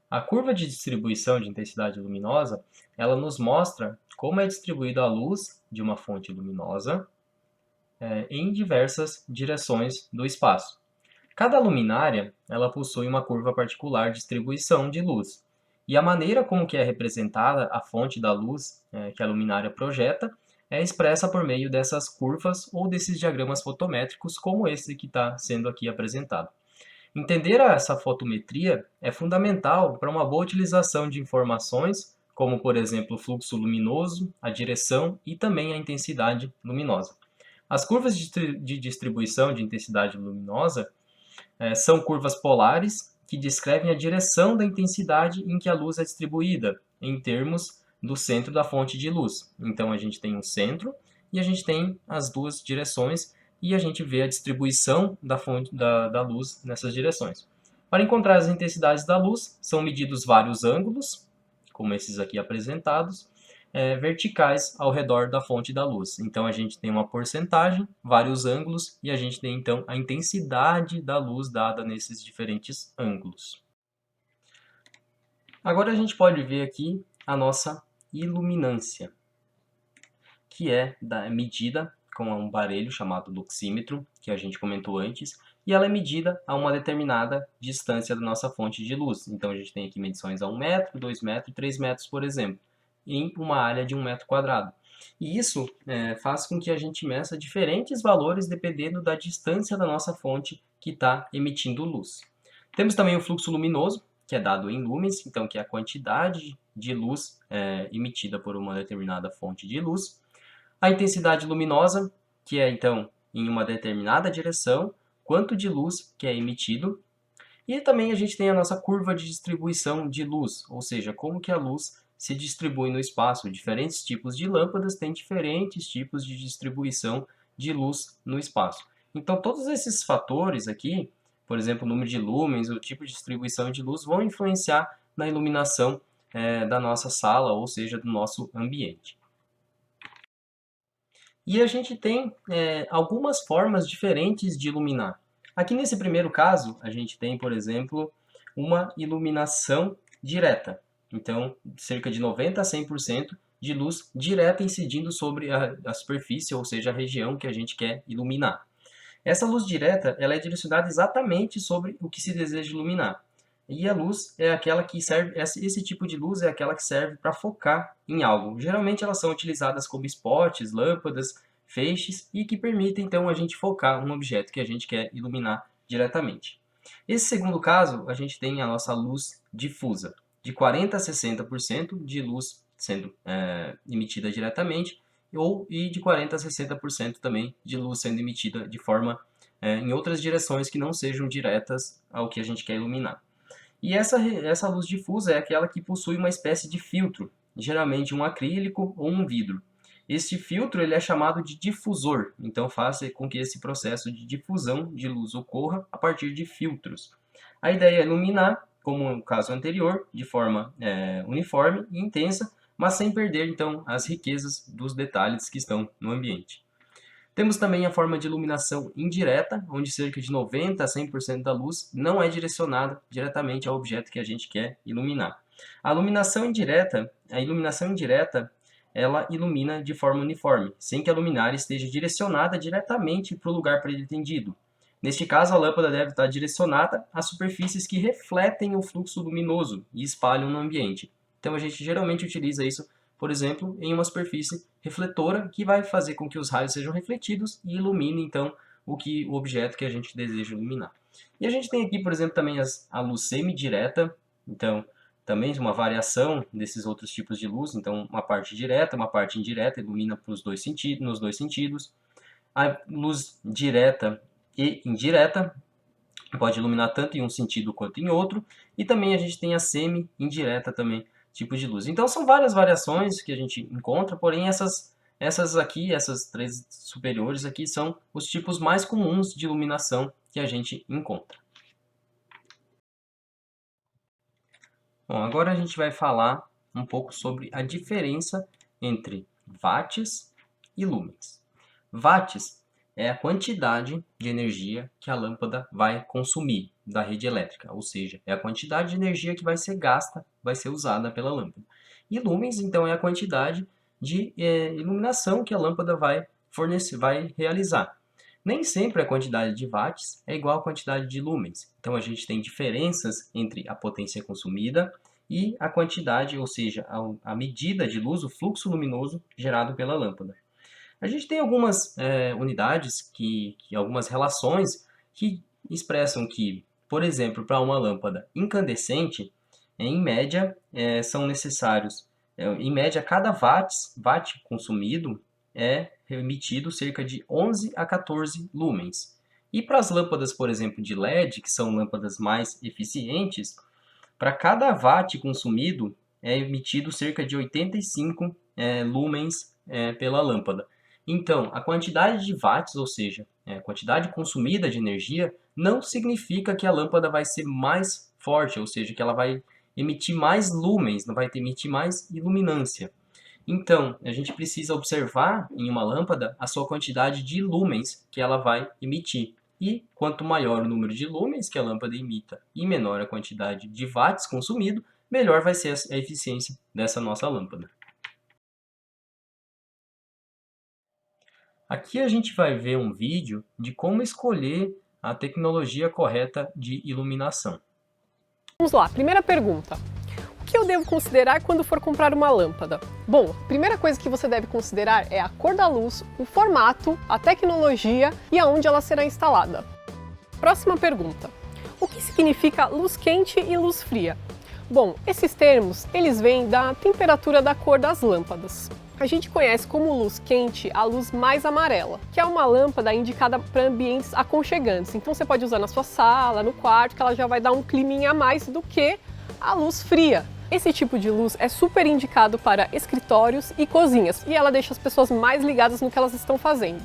S1: A curva de distribuição de intensidade luminosa, ela nos mostra como é distribuída a luz de uma fonte luminosa em diversas direções do espaço. Cada luminária ela possui uma curva particular de distribuição de luz. E a maneira como que é representada a fonte da luz que a luminária projeta é expressa por meio dessas curvas ou desses diagramas fotométricos, como esse que está sendo aqui apresentado. Entender essa fotometria é fundamental para uma boa utilização de informações, como, por exemplo, o fluxo luminoso, a direção e também a intensidade luminosa. As curvas de distribuição de intensidade luminosa são curvas polares que descrevem a direção da intensidade em que a luz é distribuída, em termos do centro da fonte de luz. Então, a gente tem um centro e a gente tem as duas direções e a gente vê a distribuição da fonte da luz nessas direções. Para encontrar as intensidades da luz, são medidos vários ângulos, como esses aqui apresentados, verticais ao redor da fonte da luz. Então, a gente tem uma porcentagem, vários ângulos, e a gente tem, então, a intensidade da luz dada nesses diferentes ângulos. Agora, a gente pode ver aqui a nossa iluminância, que é medida com um aparelho chamado luxímetro, que a gente comentou antes, e ela é medida a uma determinada distância da nossa fonte de luz. Então, a gente tem aqui medições a 1 metro, 2 metros, 3 metros, por exemplo, em uma área de 1 metro quadrado. E isso faz com que a gente meça diferentes valores dependendo da distância da nossa fonte que está emitindo luz. Temos também o fluxo luminoso, que é dado em lumens, então que é a quantidade de luz emitida por uma determinada fonte de luz. A intensidade luminosa, que é então em uma determinada direção, quanto de luz que é emitido. E também a gente tem a nossa curva de distribuição de luz, ou seja, como que a luz se distribui no espaço. Diferentes tipos de lâmpadas têm diferentes tipos de distribuição de luz no espaço. Então, todos esses fatores aqui, por exemplo, o número de lúmens, o tipo de distribuição de luz, vão influenciar na iluminação da nossa sala, ou seja, do nosso ambiente. E a gente tem algumas formas diferentes de iluminar. Aqui nesse primeiro caso, a gente tem, por exemplo, uma iluminação direta. Então, cerca de 90 a 100% de luz direta incidindo sobre a superfície, ou seja, a região que a gente quer iluminar. Essa luz direta ela é direcionada exatamente sobre o que se deseja iluminar. E a luz é aquela que serve, esse tipo de luz é aquela que serve para focar em algo. Geralmente elas são utilizadas como spots, lâmpadas, feixes e que permitem então a gente focar um objeto que a gente quer iluminar diretamente. Esse segundo caso, a gente tem a nossa luz difusa, de 40 a 60% de luz sendo emitida diretamente e de 40 a 60% também de luz sendo emitida de forma em outras direções que não sejam diretas ao que a gente quer iluminar. E essa luz difusa é aquela que possui uma espécie de filtro, geralmente um acrílico ou um vidro. Este filtro ele é chamado de difusor, então faça com que esse processo de difusão de luz ocorra a partir de filtros. A ideia é iluminar, como no caso anterior, de forma uniforme e intensa, mas sem perder então as riquezas dos detalhes que estão no ambiente. Temos também a forma de iluminação indireta, onde cerca de 90 a 100% da luz não é direcionada diretamente ao objeto que a gente quer iluminar. A iluminação indireta, ela ilumina de forma uniforme, sem que a luminária esteja direcionada diretamente para o lugar pretendido. Neste caso, a lâmpada deve estar direcionada a superfícies que refletem o fluxo luminoso e espalham no ambiente. Então, a gente geralmente utiliza isso, por exemplo, em uma superfície refletora que vai fazer com que os raios sejam refletidos e ilumine, então, o objeto que a gente deseja iluminar. E a gente tem aqui, por exemplo, também a luz semidireta, então, também uma variação desses outros tipos de luz, então, uma parte direta, uma parte indireta, ilumina nos dois sentidos. A luz direta e indireta pode iluminar tanto em um sentido quanto em outro, e também a gente tem a semi-indireta também, tipo de luz. Então são várias variações que a gente encontra, porém essas três superiores aqui são os tipos mais comuns de iluminação que a gente encontra. Bom, agora a gente vai falar um pouco sobre a diferença entre watts e lumens. Watts é a quantidade de energia que a lâmpada vai consumir da rede elétrica, ou seja, é a quantidade de energia que vai ser gasta, vai ser usada pela lâmpada. E lumens, então, é a quantidade de iluminação que a lâmpada vai fornecer, vai realizar. Nem sempre a quantidade de watts é igual à quantidade de lumens. Então, a gente tem diferenças entre a potência consumida e a quantidade, ou seja, a medida de luz, o fluxo luminoso gerado pela lâmpada. A gente tem algumas unidades, algumas relações que expressam que, por exemplo, para uma lâmpada incandescente, em média, são necessários, em média, cada watt consumido é emitido cerca de 11 a 14 lumens. E para as lâmpadas, por exemplo, de LED, que são lâmpadas mais eficientes, para cada watt consumido é emitido cerca de 85 lumens pela lâmpada. Então, a quantidade de watts, ou seja, a quantidade consumida de energia, não significa que a lâmpada vai ser mais forte, ou seja, que ela vai emitir mais lumens, não vai emitir mais iluminância. Então, a gente precisa observar em uma lâmpada a sua quantidade de lumens que ela vai emitir. E quanto maior o número de lumens que a lâmpada emita e menor a quantidade de watts consumido, melhor vai ser a eficiência dessa nossa lâmpada. Aqui a gente vai ver um vídeo de como escolher a tecnologia correta de iluminação.
S5: Vamos lá, primeira pergunta. O que eu devo considerar quando for comprar uma lâmpada? Bom, a primeira coisa que você deve considerar é a cor da luz, o formato, a tecnologia e aonde ela será instalada. Próxima pergunta. O que significa luz quente e luz fria? Bom, esses termos, eles vêm da temperatura da cor das lâmpadas. A gente conhece como luz quente a luz mais amarela, que é uma lâmpada indicada para ambientes aconchegantes. Então você pode usar na sua sala, no quarto, que ela já vai dar um climinha a mais do que a luz fria. Esse tipo de luz é super indicado para escritórios e cozinhas, e ela deixa as pessoas mais ligadas no que elas estão fazendo.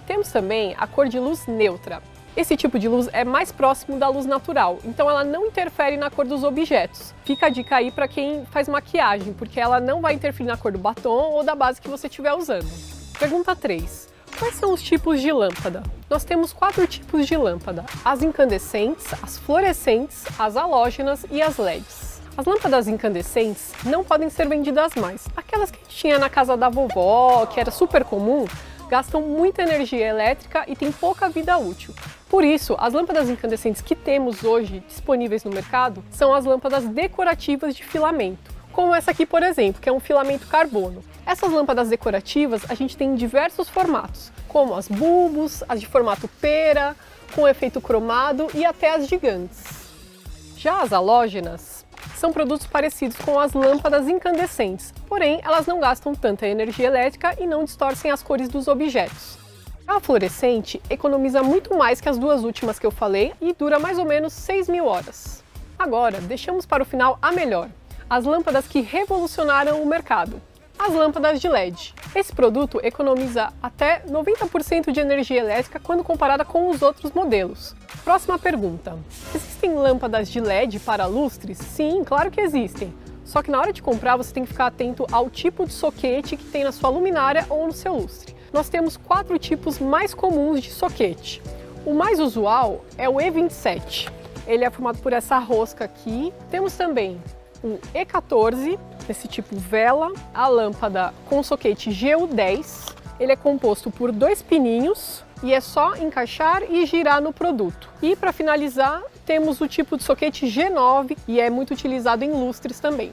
S5: Temos também a cor de luz neutra. Esse tipo de luz é mais próximo da luz natural, então ela não interfere na cor dos objetos. Fica a dica aí para quem faz maquiagem, porque ela não vai interferir na cor do batom ou da base que você estiver usando. Pergunta 3. Quais são os tipos de lâmpada? Nós temos 4 tipos de lâmpada: as incandescentes, as fluorescentes, as halógenas e as LEDs. As lâmpadas incandescentes não podem ser vendidas mais. Aquelas que a gente tinha na casa da vovó, que era super comum, gastam muita energia elétrica e têm pouca vida útil. Por isso, as lâmpadas incandescentes que temos hoje disponíveis no mercado são as lâmpadas decorativas de filamento, como essa aqui, por exemplo, que é um filamento carbono. Essas lâmpadas decorativas a gente tem em diversos formatos, como as bulbos, as de formato pera, com efeito cromado e até as gigantes. Já as halógenas são produtos parecidos com as lâmpadas incandescentes, porém elas não gastam tanta energia elétrica e não distorcem as cores dos objetos. A fluorescente economiza muito mais que as duas últimas que eu falei e dura mais ou menos 6.000 horas. Agora, deixamos para o final a melhor: as lâmpadas que revolucionaram o mercado. As lâmpadas de LED. Esse produto economiza até 90% de energia elétrica quando comparada com os outros modelos. Próxima pergunta: existem lâmpadas de LED para lustres? Sim, claro que existem. Só que na hora de comprar você tem que ficar atento ao tipo de soquete que tem na sua luminária ou no seu lustre. Nós temos 4 tipos mais comuns de soquete. O mais usual é o E27. Ele é formado por essa rosca aqui. Temos também o E14, esse tipo vela, a lâmpada com soquete GU10. Ele é composto por 2 pininhos e é só encaixar e girar no produto. E para finalizar, temos o tipo de soquete G9 e é muito utilizado em lustres também.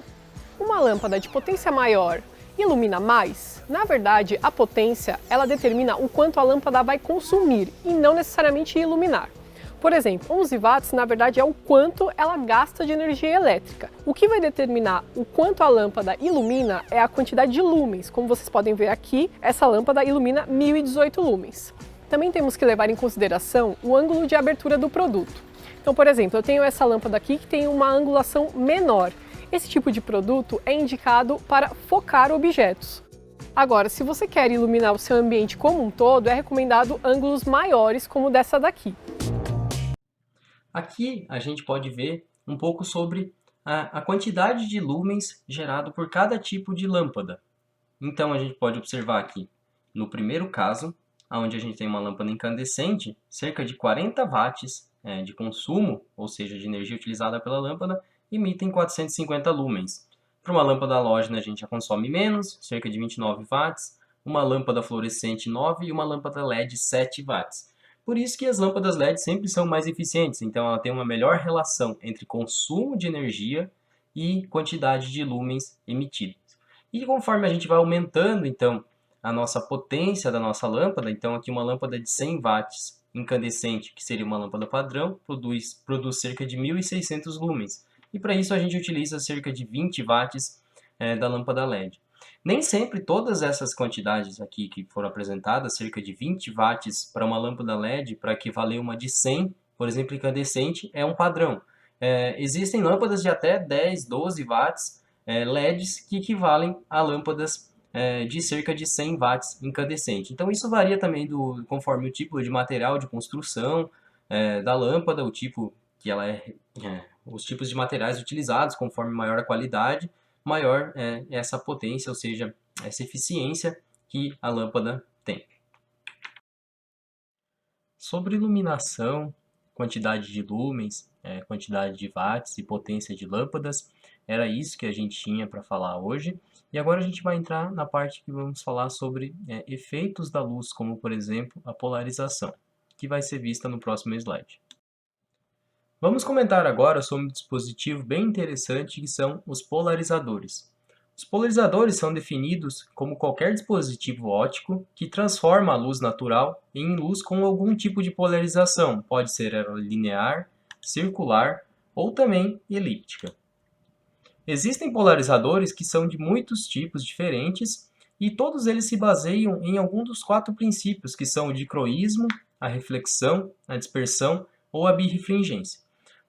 S5: Uma lâmpada de potência maior ilumina mais? Na verdade, a potência ela determina o quanto a lâmpada vai consumir e não necessariamente iluminar. Por exemplo, 11 watts na verdade é o quanto ela gasta de energia elétrica. O que vai determinar o quanto a lâmpada ilumina é a quantidade de lumens. Como vocês podem ver aqui, essa lâmpada ilumina 1018 lumens. Também temos que levar em consideração o ângulo de abertura do produto. Então, por exemplo, eu tenho essa lâmpada aqui que tem uma angulação menor. Esse tipo de produto é indicado para focar objetos. Agora, se você quer iluminar o seu ambiente como um todo, é recomendado ângulos maiores, como dessa daqui.
S1: Aqui a gente pode ver um pouco sobre a quantidade de lumens gerado por cada tipo de lâmpada. Então a gente pode observar aqui, no primeiro caso, onde a gente tem uma lâmpada incandescente, cerca de 40 watts de consumo, ou seja, de energia utilizada pela lâmpada, emitem 450 lumens. Para uma lâmpada halógena a gente já consome menos, cerca de 29 watts, uma lâmpada fluorescente 9 e uma lâmpada LED 7 watts. Por isso que as lâmpadas LED sempre são mais eficientes, então ela tem uma melhor relação entre consumo de energia e quantidade de lumens emitidos. E conforme a gente vai aumentando, então, a nossa potência da nossa lâmpada, então aqui uma lâmpada de 100 watts incandescente, que seria uma lâmpada padrão, produz cerca de 1.600 lumens. E para isso a gente utiliza cerca de 20 watts da lâmpada LED. Nem sempre todas essas quantidades aqui que foram apresentadas, cerca de 20 watts para uma lâmpada LED, para equivaler uma de 100, por exemplo, incandescente, é um padrão. Existem lâmpadas de até 10, 12 watts LEDs que equivalem a lâmpadas de cerca de 100 watts incandescente. Então isso varia também conforme o tipo de material de construção da lâmpada, o tipo que ela os tipos de materiais utilizados, conforme maior a qualidade, maior é essa potência, ou seja, essa eficiência que a lâmpada tem. Sobre iluminação, quantidade de lumens, quantidade de watts e potência de lâmpadas, era isso que a gente tinha para falar hoje. E agora a gente vai entrar na parte que vamos falar sobre efeitos da luz, como por exemplo a polarização, que vai ser vista no próximo slide. Vamos comentar agora sobre um dispositivo bem interessante que são os polarizadores. Os polarizadores são definidos como qualquer dispositivo óptico que transforma a luz natural em luz com algum tipo de polarização, pode ser linear, circular ou também elíptica. Existem polarizadores que são de muitos tipos diferentes e todos eles se baseiam em algum dos 4 princípios, que são o dicroísmo, a reflexão, a dispersão ou a birrefringência.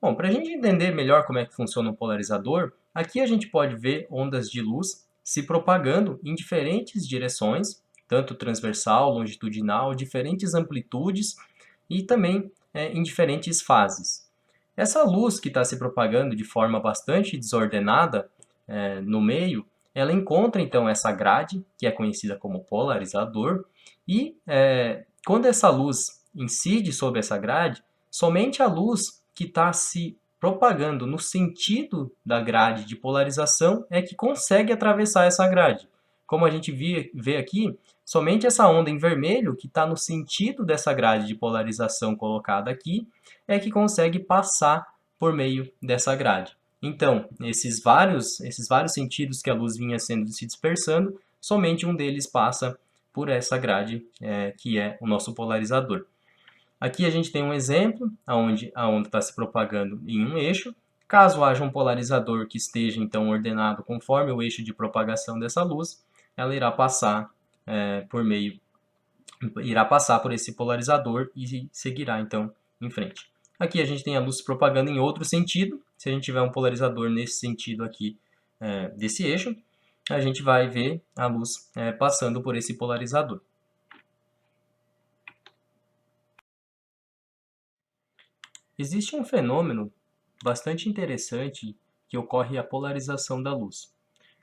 S1: Bom, para a gente entender melhor como é que funciona um polarizador, aqui a gente pode ver ondas de luz se propagando em diferentes direções, tanto transversal, longitudinal, diferentes amplitudes e também em diferentes fases. Essa luz que está se propagando de forma bastante desordenada no meio, ela encontra então essa grade, que é conhecida como polarizador, e quando essa luz incide sobre essa grade, somente a luz que está se propagando no sentido da grade de polarização é que consegue atravessar essa grade. Como a gente vê aqui, somente essa onda em vermelho, que está no sentido dessa grade de polarização colocada aqui, é que consegue passar por meio dessa grade. Então, esses vários sentidos que a luz vinha se dispersando, somente um deles passa por essa grade, que é o nosso polarizador. Aqui a gente tem um exemplo onde a onda está se propagando em um eixo. Caso haja um polarizador que esteja então ordenado conforme o eixo de propagação dessa luz, ela irá passar por esse polarizador e seguirá então em frente. Aqui a gente tem a luz se propagando em outro sentido. Se a gente tiver um polarizador nesse sentido aqui desse eixo, a gente vai ver a luz passando por esse polarizador. Existe um fenômeno bastante interessante que ocorre a polarização da luz.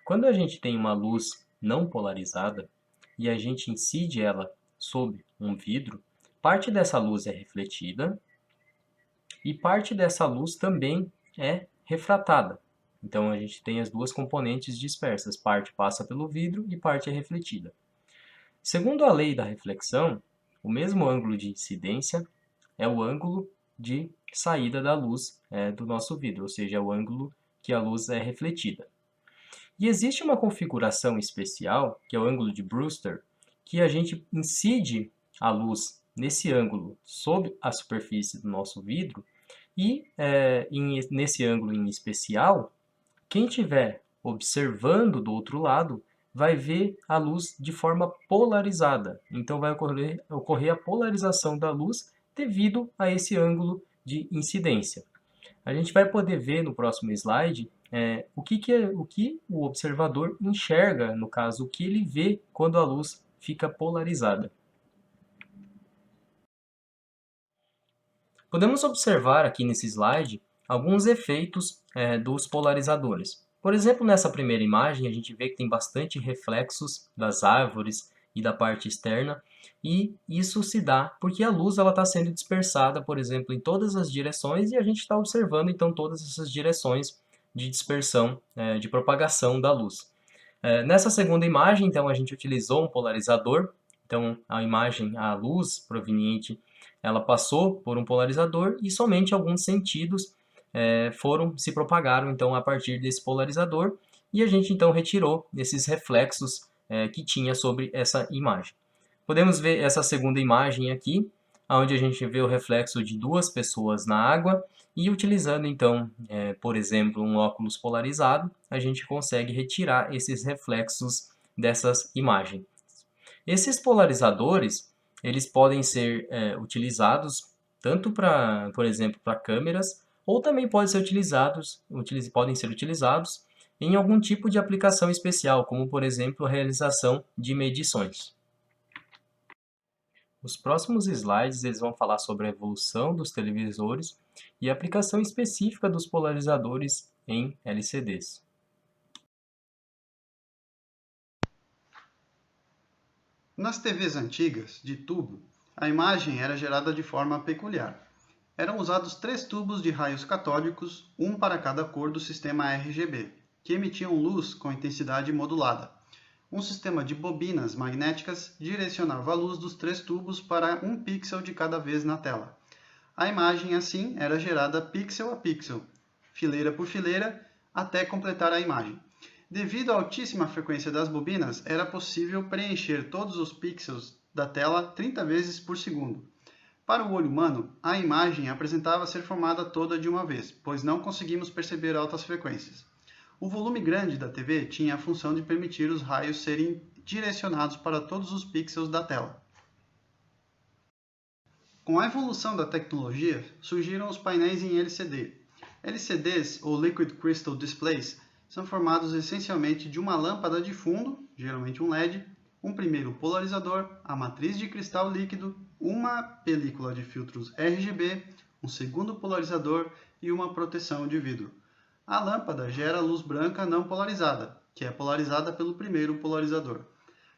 S1: Quando a gente tem uma luz não polarizada e a gente incide ela sobre um vidro, parte dessa luz é refletida e parte dessa luz também é refratada. Então a gente tem as duas componentes dispersas, parte passa pelo vidro e parte é refletida. Segundo a lei da reflexão, o mesmo ângulo de incidência é o ângulo de saída da luz do nosso vidro, ou seja, é o ângulo que a luz é refletida. E existe uma configuração especial, que é o ângulo de Brewster, que a gente incide a luz nesse ângulo sobre a superfície do nosso vidro, e nesse ângulo em especial, quem estiver observando do outro lado vai ver a luz de forma polarizada. Então vai ocorrer a polarização da luz devido a esse ângulo de incidência. A gente vai poder ver no próximo slide o que o observador enxerga, no caso, o que ele vê quando a luz fica polarizada. Podemos observar aqui nesse slide alguns efeitos dos polarizadores. Por exemplo, nessa primeira imagem, a gente vê que tem bastante reflexos das árvores e da parte externa, e isso se dá porque a luz está sendo dispersada, por exemplo, em todas as direções, e a gente está observando então todas essas direções de dispersão, de propagação da luz. Nessa segunda imagem, então, a gente utilizou um polarizador. Então, a luz proveniente, ela passou por um polarizador e somente alguns sentidos se propagaram então a partir desse polarizador, e a gente então retirou esses reflexos que tinha sobre essa imagem. Podemos ver essa segunda imagem aqui, onde a gente vê o reflexo de duas pessoas na água, e utilizando então, por exemplo, um óculos polarizado, a gente consegue retirar esses reflexos dessas imagens. Esses polarizadores, eles podem ser utilizados tanto para, por exemplo, para câmeras, ou também podem ser utilizados em algum tipo de aplicação especial, como por exemplo a realização de medições. Os próximos slides eles vão falar sobre a evolução dos televisores e a aplicação específica dos polarizadores em LCDs.
S2: Nas TVs antigas, de tubo, a imagem era gerada de forma peculiar. Eram usados 3 tubos de raios catódicos, um para cada cor do sistema RGB, que emitiam luz com intensidade modulada. Um sistema de bobinas magnéticas direcionava a luz dos 3 tubos para um pixel de cada vez na tela. A imagem, assim, era gerada pixel a pixel, fileira por fileira, até completar a imagem. Devido à altíssima frequência das bobinas, era possível preencher todos os pixels da tela 30 vezes por segundo. Para o olho humano, a imagem apresentava ser formada toda de uma vez, pois não conseguimos perceber altas frequências. O volume grande da TV tinha a função de permitir os raios serem direcionados para todos os pixels da tela. Com a evolução da tecnologia, surgiram os painéis em LCD. LCDs, ou Liquid Crystal Displays, são formados essencialmente de uma lâmpada de fundo, geralmente um LED, um primeiro polarizador, a matriz de cristal líquido, uma película de filtros RGB, um segundo polarizador e uma proteção de vidro. A lâmpada gera luz branca não polarizada, que é polarizada pelo primeiro polarizador.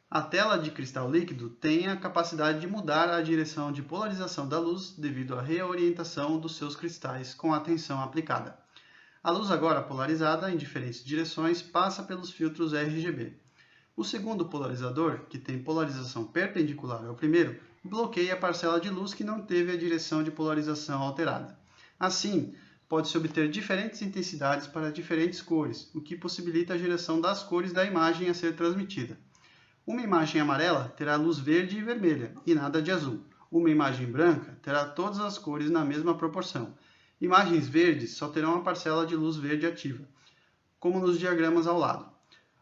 S2: A tela de cristal líquido tem a capacidade de mudar a direção de polarização da luz devido à reorientação dos seus cristais com a tensão aplicada. A luz agora polarizada em diferentes direções passa pelos filtros RGB. O segundo polarizador, que tem polarização perpendicular ao primeiro, bloqueia a parcela de luz que não teve a direção de polarização alterada. Assim, pode-se obter diferentes intensidades para diferentes cores, o que possibilita a geração das cores da imagem a ser transmitida. Uma imagem amarela terá luz verde e vermelha, e nada de azul. Uma imagem branca terá todas as cores na mesma proporção. Imagens verdes só terão a parcela de luz verde ativa, como nos diagramas ao lado.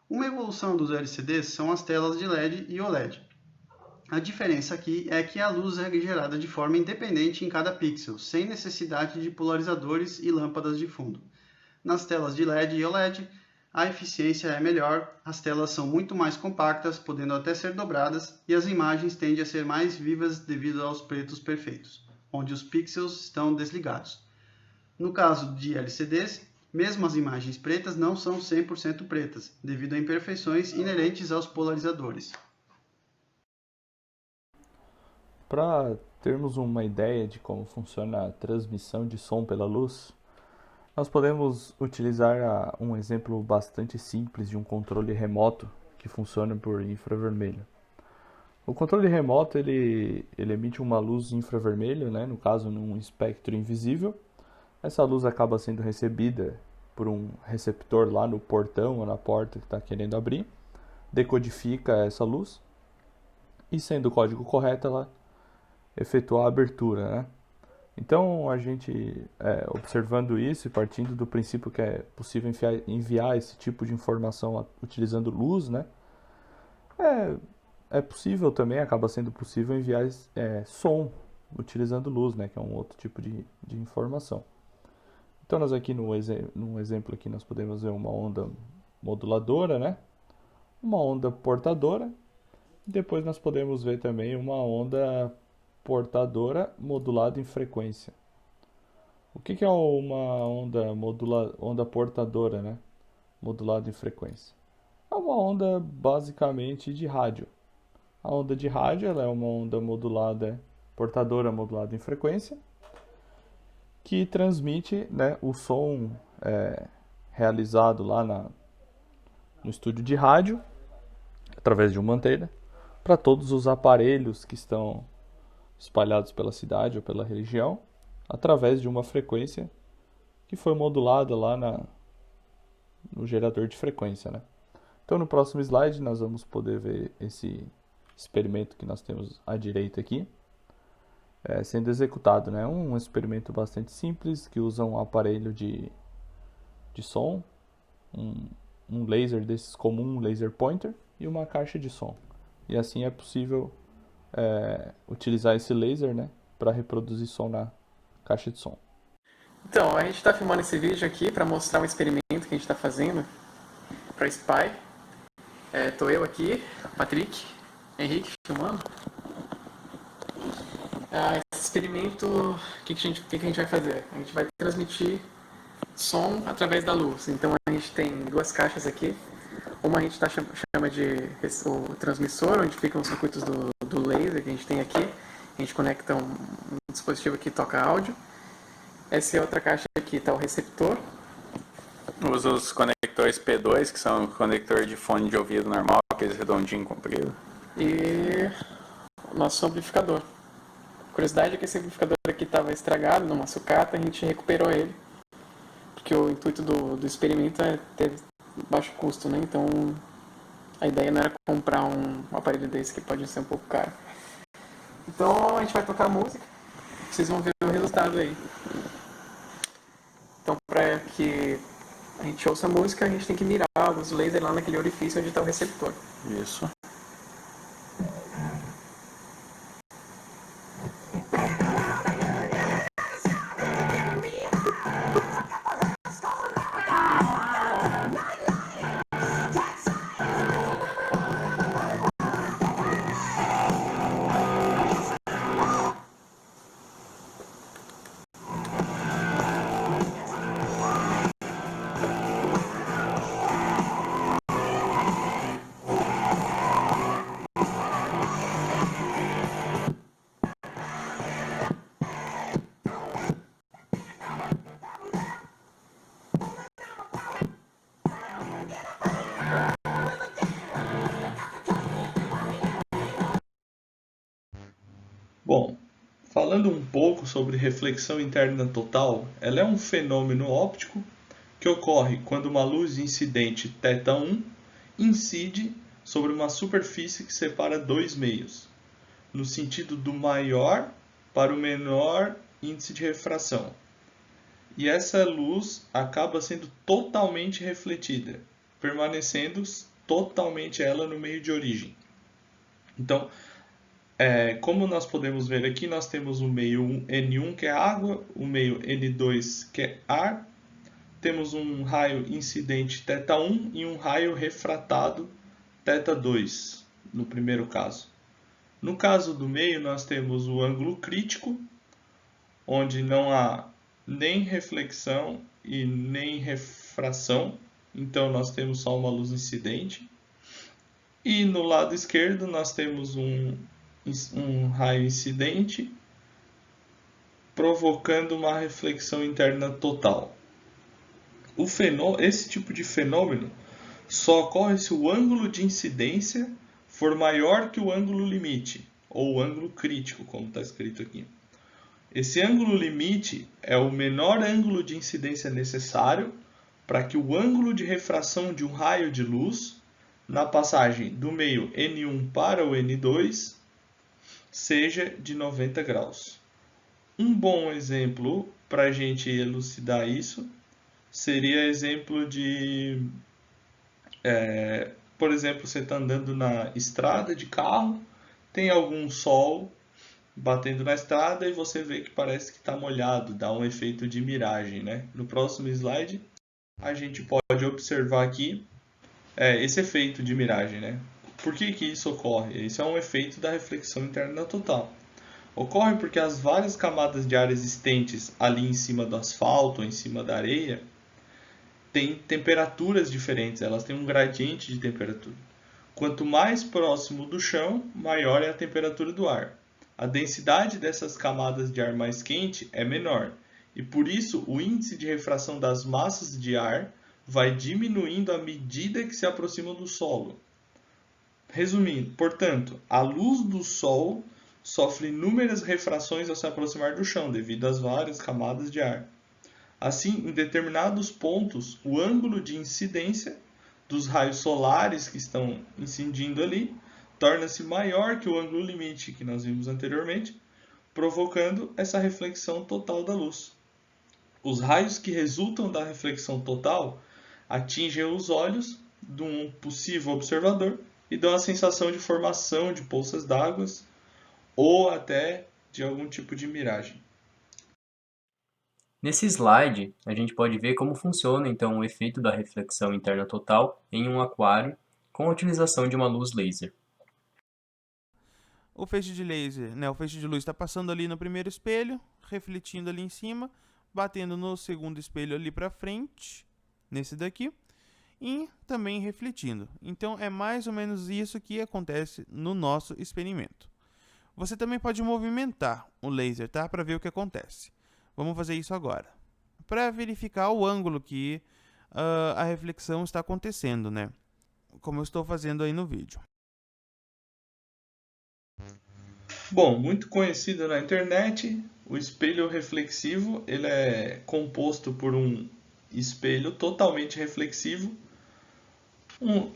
S2: Uma evolução dos LCDs são as telas de LED e OLED. A diferença aqui é que a luz é gerada de forma independente em cada pixel, sem necessidade de polarizadores e lâmpadas de fundo. Nas telas de LED e OLED, a eficiência é melhor, as telas são muito mais compactas, podendo até ser dobradas, e as imagens tendem a ser mais vivas devido aos pretos perfeitos, onde os pixels estão desligados. No caso de LCDs, mesmo as imagens pretas não são 100% pretas, devido a imperfeições inerentes aos polarizadores.
S6: Para termos uma ideia de como funciona a transmissão de som pela luz, nós podemos utilizar um exemplo bastante simples de um controle remoto que funciona por infravermelho. O controle remoto ele emite uma luz infravermelha, no caso num espectro invisível. Essa luz acaba sendo recebida por um receptor lá no portão ou na porta que está querendo abrir, decodifica essa luz e, sendo o código correto, ela efetua a abertura, Então, a gente, observando isso e partindo do princípio que é possível enviar esse tipo de informação utilizando luz, é possível também, acaba sendo possível enviar som utilizando luz, que é um outro tipo de informação. Então, nós aqui no exemplo aqui nós podemos ver uma onda moduladora, uma onda portadora, e depois nós podemos ver também uma onda portadora modulada em frequência. O que é uma onda portadora, modulada em frequência? É uma onda basicamente de rádio. A onda de rádio ela é uma onda portadora modulada em frequência, que transmite o som realizado lá no estúdio de rádio, através de uma antena, para todos os aparelhos que estão espalhados pela cidade ou pela região, através de uma frequência que foi modulada lá no gerador de frequência. Então, no próximo slide, nós vamos poder ver esse experimento que nós temos à direita aqui, sendo executado. Um experimento bastante simples, que usa um aparelho de som, um laser desses comum, um laser pointer, e uma caixa de som. E assim é possível utilizar esse laser para reproduzir som na caixa de som.
S7: Então, a gente está filmando esse vídeo aqui para mostrar um experimento que a gente está fazendo para SPY. Estou eu aqui, Patrick, Henrique filmando. Esse experimento, o que a gente vai fazer? A gente vai transmitir som através da luz. Então a gente tem duas caixas aqui. Uma a gente chama de o transmissor, onde ficam os circuitos do laser que a gente tem aqui. A gente conecta um dispositivo que toca áudio. Essa é outra caixa aqui, está o receptor.
S8: Usa os conectores P2, que são o conector de fone de ouvido normal, aqueles redondinho comprido.
S7: E o nosso amplificador. A curiosidade é que esse amplificador aqui estava estragado numa sucata, a gente recuperou ele. Porque o intuito do experimento é ter baixo custo, Então a ideia não era comprar um aparelho desse que pode ser um pouco caro. Então a gente vai tocar música, vocês vão ver o resultado aí. Então para que a gente ouça a música, a gente tem que mirar os lasers lá naquele orifício onde está o receptor.
S8: Isso.
S6: Falando um pouco sobre reflexão interna total, ela é um fenômeno óptico que ocorre quando uma luz incidente θ1 incide sobre uma superfície que separa dois meios, no sentido do maior para o menor índice de refração. E essa luz acaba sendo totalmente refletida, permanecendo totalmente ela no meio de origem. Então, como nós podemos ver aqui, nós temos o meio N1, que é água, o meio N2, que é ar, temos um raio incidente θ1 e um raio refratado θ2, no primeiro caso. No caso do meio, nós temos o ângulo crítico, onde não há nem reflexão e nem refração, então nós temos só uma luz incidente. E no lado esquerdo, nós temos um raio incidente, provocando uma reflexão interna total. Esse tipo de fenômeno só ocorre se o ângulo de incidência for maior que o ângulo limite, ou o ângulo crítico, como está escrito aqui. Esse ângulo limite é o menor ângulo de incidência necessário para que o ângulo de refração de um raio de luz, na passagem do meio N1 para o N2, seja de 90 graus. Um bom exemplo para a gente elucidar isso seria exemplo de, por exemplo, você está andando na estrada de carro, tem algum sol batendo na estrada e você vê que parece que está molhado, dá um efeito de miragem, né? No próximo slide, a gente pode observar aqui esse efeito de miragem, né? Por que isso ocorre? Isso é um efeito da reflexão interna total. Ocorre porque as várias camadas de ar existentes ali em cima do asfalto, ou em cima da areia, têm temperaturas diferentes, elas têm um gradiente de temperatura. Quanto mais próximo do chão, maior é a temperatura do ar. A densidade dessas camadas de ar mais quente é menor, e por isso o índice de refração das massas de ar vai diminuindo à medida que se aproximam do solo. Resumindo, portanto, a luz do sol sofre inúmeras refrações ao se aproximar do chão, devido às várias camadas de ar. Assim, em determinados pontos, o ângulo de incidência dos raios solares que estão incidindo ali torna-se maior que o ângulo limite que nós vimos anteriormente, provocando essa reflexão total da luz. Os raios que resultam da reflexão total atingem os olhos de um possível observador e dão a sensação de formação de poças d'água ou até de algum tipo de miragem.
S1: Nesse slide, a gente pode ver como funciona então o efeito da reflexão interna total em um aquário com a utilização de uma luz laser.
S9: O feixe de laser, o feixe de luz está passando ali no primeiro espelho, refletindo ali em cima, batendo no segundo espelho ali para frente, nesse daqui, e também refletindo. Então é mais ou menos isso que acontece no nosso experimento. Você também pode movimentar o laser, tá? Para ver o que acontece. Vamos fazer isso agora, para verificar o ângulo que a reflexão está acontecendo, né? Como eu estou fazendo aí no vídeo.
S6: Bom, muito conhecido na internet, o espelho reflexivo ele é composto por um espelho totalmente reflexivo,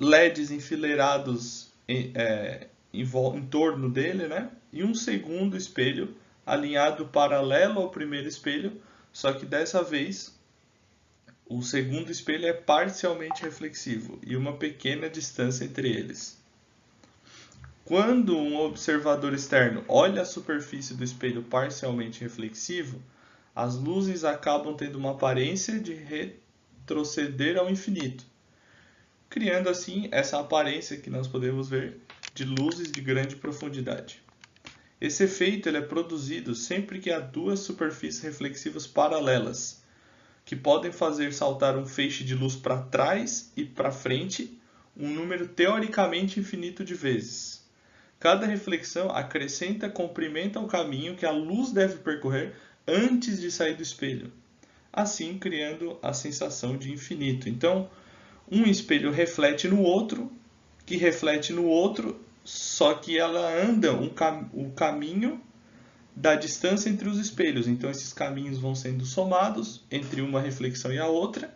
S6: LEDs enfileirados em torno dele, né? E um segundo espelho alinhado paralelo ao primeiro espelho, só que dessa vez o segundo espelho é parcialmente reflexivo e uma pequena distância entre eles. Quando um observador externo olha a superfície do espelho parcialmente reflexivo, as luzes acabam tendo uma aparência de retroceder ao infinito, criando assim essa aparência que nós podemos ver de luzes de grande profundidade. Esse efeito ele é produzido sempre que há duas superfícies reflexivas paralelas, que podem fazer saltar um feixe de luz para trás e para frente um número teoricamente infinito de vezes. Cada reflexão acrescenta comprimento ao caminho que a luz deve percorrer antes de sair do espelho, assim criando a sensação de infinito. Então, um espelho reflete no outro, que reflete no outro, só que ela anda o caminho
S10: da distância entre os espelhos. Então esses caminhos vão sendo somados entre uma reflexão e a outra,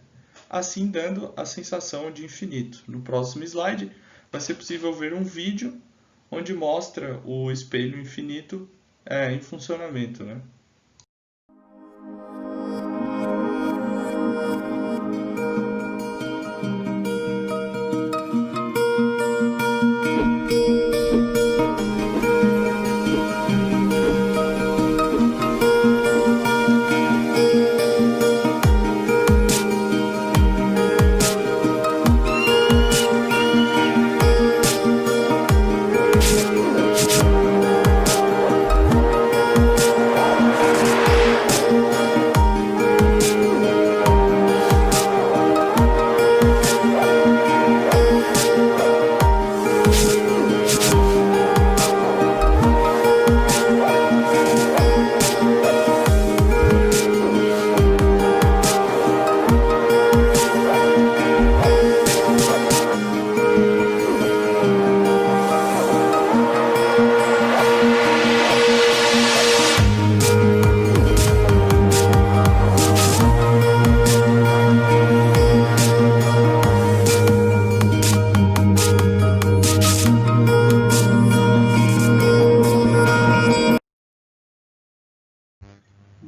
S10: assim dando a sensação de infinito. No próximo slide vai ser possível ver um vídeo onde mostra o espelho infinito em funcionamento, né?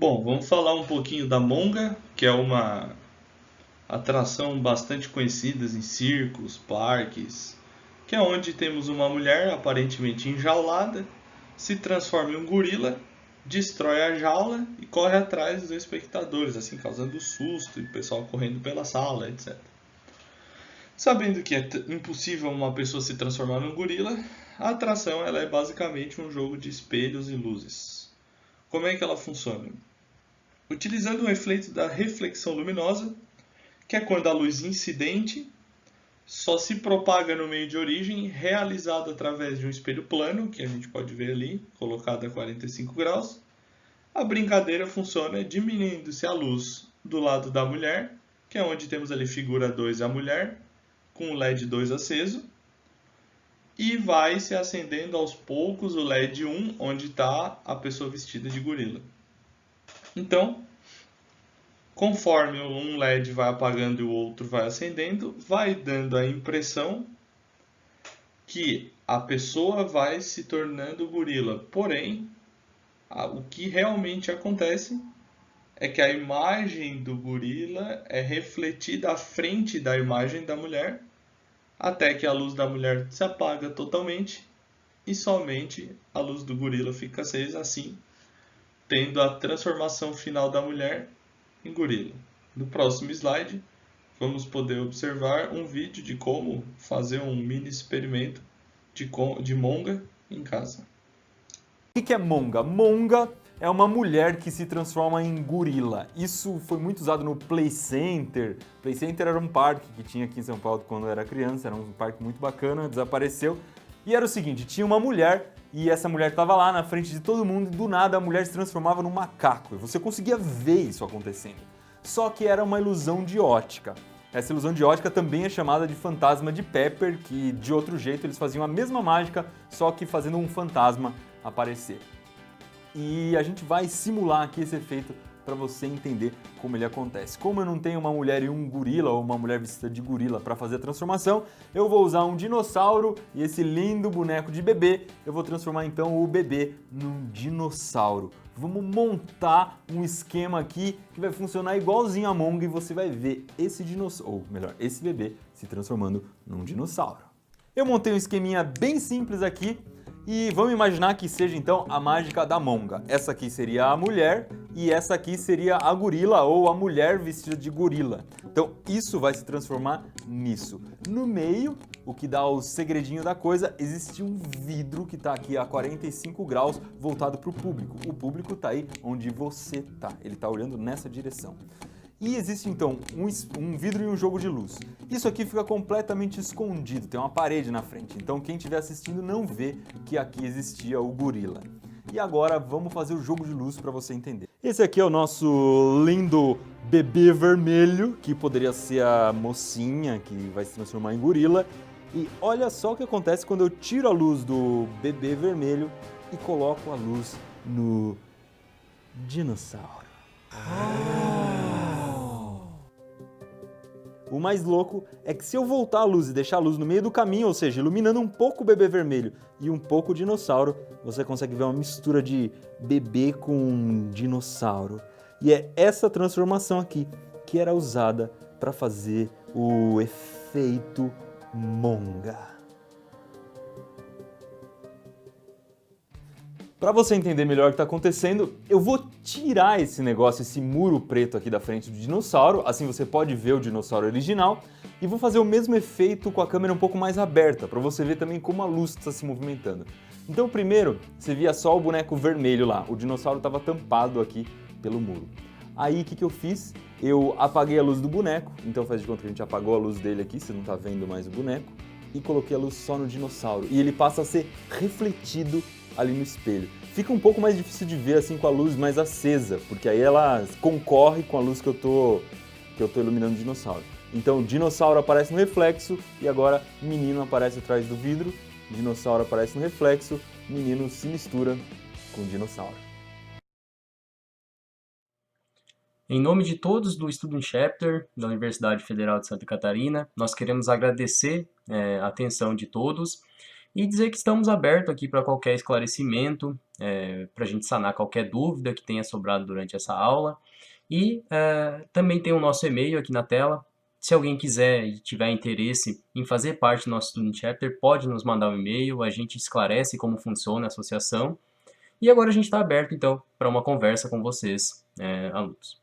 S10: Bom, vamos falar um pouquinho da monga, que é uma atração bastante conhecida em circos, parques, que é onde temos uma mulher aparentemente enjaulada, se transforma em um gorila, destrói a jaula e corre atrás dos espectadores, assim causando susto e o pessoal correndo pela sala, etc. Sabendo que é impossível uma pessoa se transformar num gorila, a atração ela é basicamente um jogo de espelhos e luzes. Como é que ela funciona? Utilizando o efeito da reflexão luminosa, que é quando a luz incidente só se propaga no meio de origem, realizado através de um espelho plano, que a gente pode ver ali, colocado a 45 graus. A brincadeira funciona diminuindo-se a luz do lado da mulher, que é onde temos ali figura 2 a mulher, com o LED 2 aceso, e vai se acendendo aos poucos o LED 1, onde está a pessoa vestida de gorila. Então, conforme um LED vai apagando e o outro vai acendendo, vai dando a impressão que a pessoa vai se tornando gorila. Porém, o que realmente acontece é que a imagem do gorila é refletida à frente da imagem da mulher, até que a luz da mulher se apaga totalmente e somente a luz do gorila fica acesa, assim tendo a transformação final da mulher em gorila. No próximo slide, vamos poder observar um vídeo de como fazer um mini experimento de monga em casa.
S11: O que é monga? Monga é uma mulher que se transforma em gorila. Isso foi muito usado no Play Center. Play Center era um parque que tinha aqui em São Paulo quando eu era criança, era um parque muito bacana, desapareceu. E era o seguinte, tinha uma mulher e essa mulher estava lá na frente de todo mundo e do nada a mulher se transformava num macaco. E você conseguia ver isso acontecendo. Só que era uma ilusão de ótica. Essa ilusão de ótica também é chamada de fantasma de Pepper, que de outro jeito eles faziam a mesma mágica, só que fazendo um fantasma aparecer. E a gente vai simular aqui esse efeito para você entender como ele acontece. Como eu não tenho uma mulher e um gorila ou uma mulher vestida de gorila para fazer a transformação, eu vou usar um dinossauro e esse lindo boneco de bebê, eu vou transformar então o bebê num dinossauro. Vamos montar um esquema aqui que vai funcionar igualzinho a monga e você vai ver esse dinossauro, ou melhor, esse bebê se transformando num dinossauro. Eu montei um esqueminha bem simples aqui e vamos imaginar que seja então a mágica da monga. Essa aqui seria a mulher e essa aqui seria a gorila ou a mulher vestida de gorila. Então isso vai se transformar nisso. No meio, o que dá o segredinho da coisa, existe um vidro que está aqui a 45 graus voltado para o público. O público está aí onde você está, ele está olhando nessa direção. E existe então um vidro e um jogo de luz. Isso aqui fica completamente escondido, tem uma parede na frente, então quem estiver assistindo não vê que aqui existia o gorila. E agora vamos fazer o jogo de luz para você entender. Esse aqui é o nosso lindo bebê vermelho, que poderia ser a mocinha que vai se transformar em gorila. E olha só o que acontece quando eu tiro a luz do bebê vermelho e coloco a luz no dinossauro. O mais louco é que se eu voltar a luz e deixar a luz no meio do caminho, ou seja, iluminando um pouco o bebê vermelho e um pouco o dinossauro, você consegue ver uma mistura de bebê com dinossauro. E é essa transformação aqui que era usada para fazer o efeito Monga. Para você entender melhor o que está acontecendo, eu vou tirar esse negócio, esse muro preto aqui da frente do dinossauro, assim você pode ver o dinossauro original, e vou fazer o mesmo efeito com a câmera um pouco mais aberta, para você ver também como a luz está se movimentando. Então primeiro, você via só o boneco vermelho lá, o dinossauro estava tampado aqui pelo muro. Aí o que eu fiz? Eu apaguei a luz do boneco, então faz de conta que a gente apagou a luz dele aqui, você não está vendo mais o boneco, e coloquei a luz só no dinossauro, e ele passa a ser refletido ali no espelho. Fica um pouco mais difícil de ver assim com a luz mais acesa, porque aí ela concorre com a luz que eu tô iluminando o dinossauro. Então o dinossauro aparece no reflexo e agora o menino aparece atrás do vidro, o dinossauro aparece no reflexo, o menino se mistura com o dinossauro.
S1: Em nome de todos do Student Chapter da Universidade Federal de Santa Catarina, nós queremos agradecer a atenção de todos e dizer que estamos abertos aqui para qualquer esclarecimento, para a gente sanar qualquer dúvida que tenha sobrado durante essa aula. E também tem o nosso e-mail aqui na tela. Se alguém quiser e tiver interesse em fazer parte do nosso Student Chapter, pode nos mandar um e-mail, a gente esclarece como funciona a associação. E agora a gente está aberto, então, para uma conversa com vocês, alunos.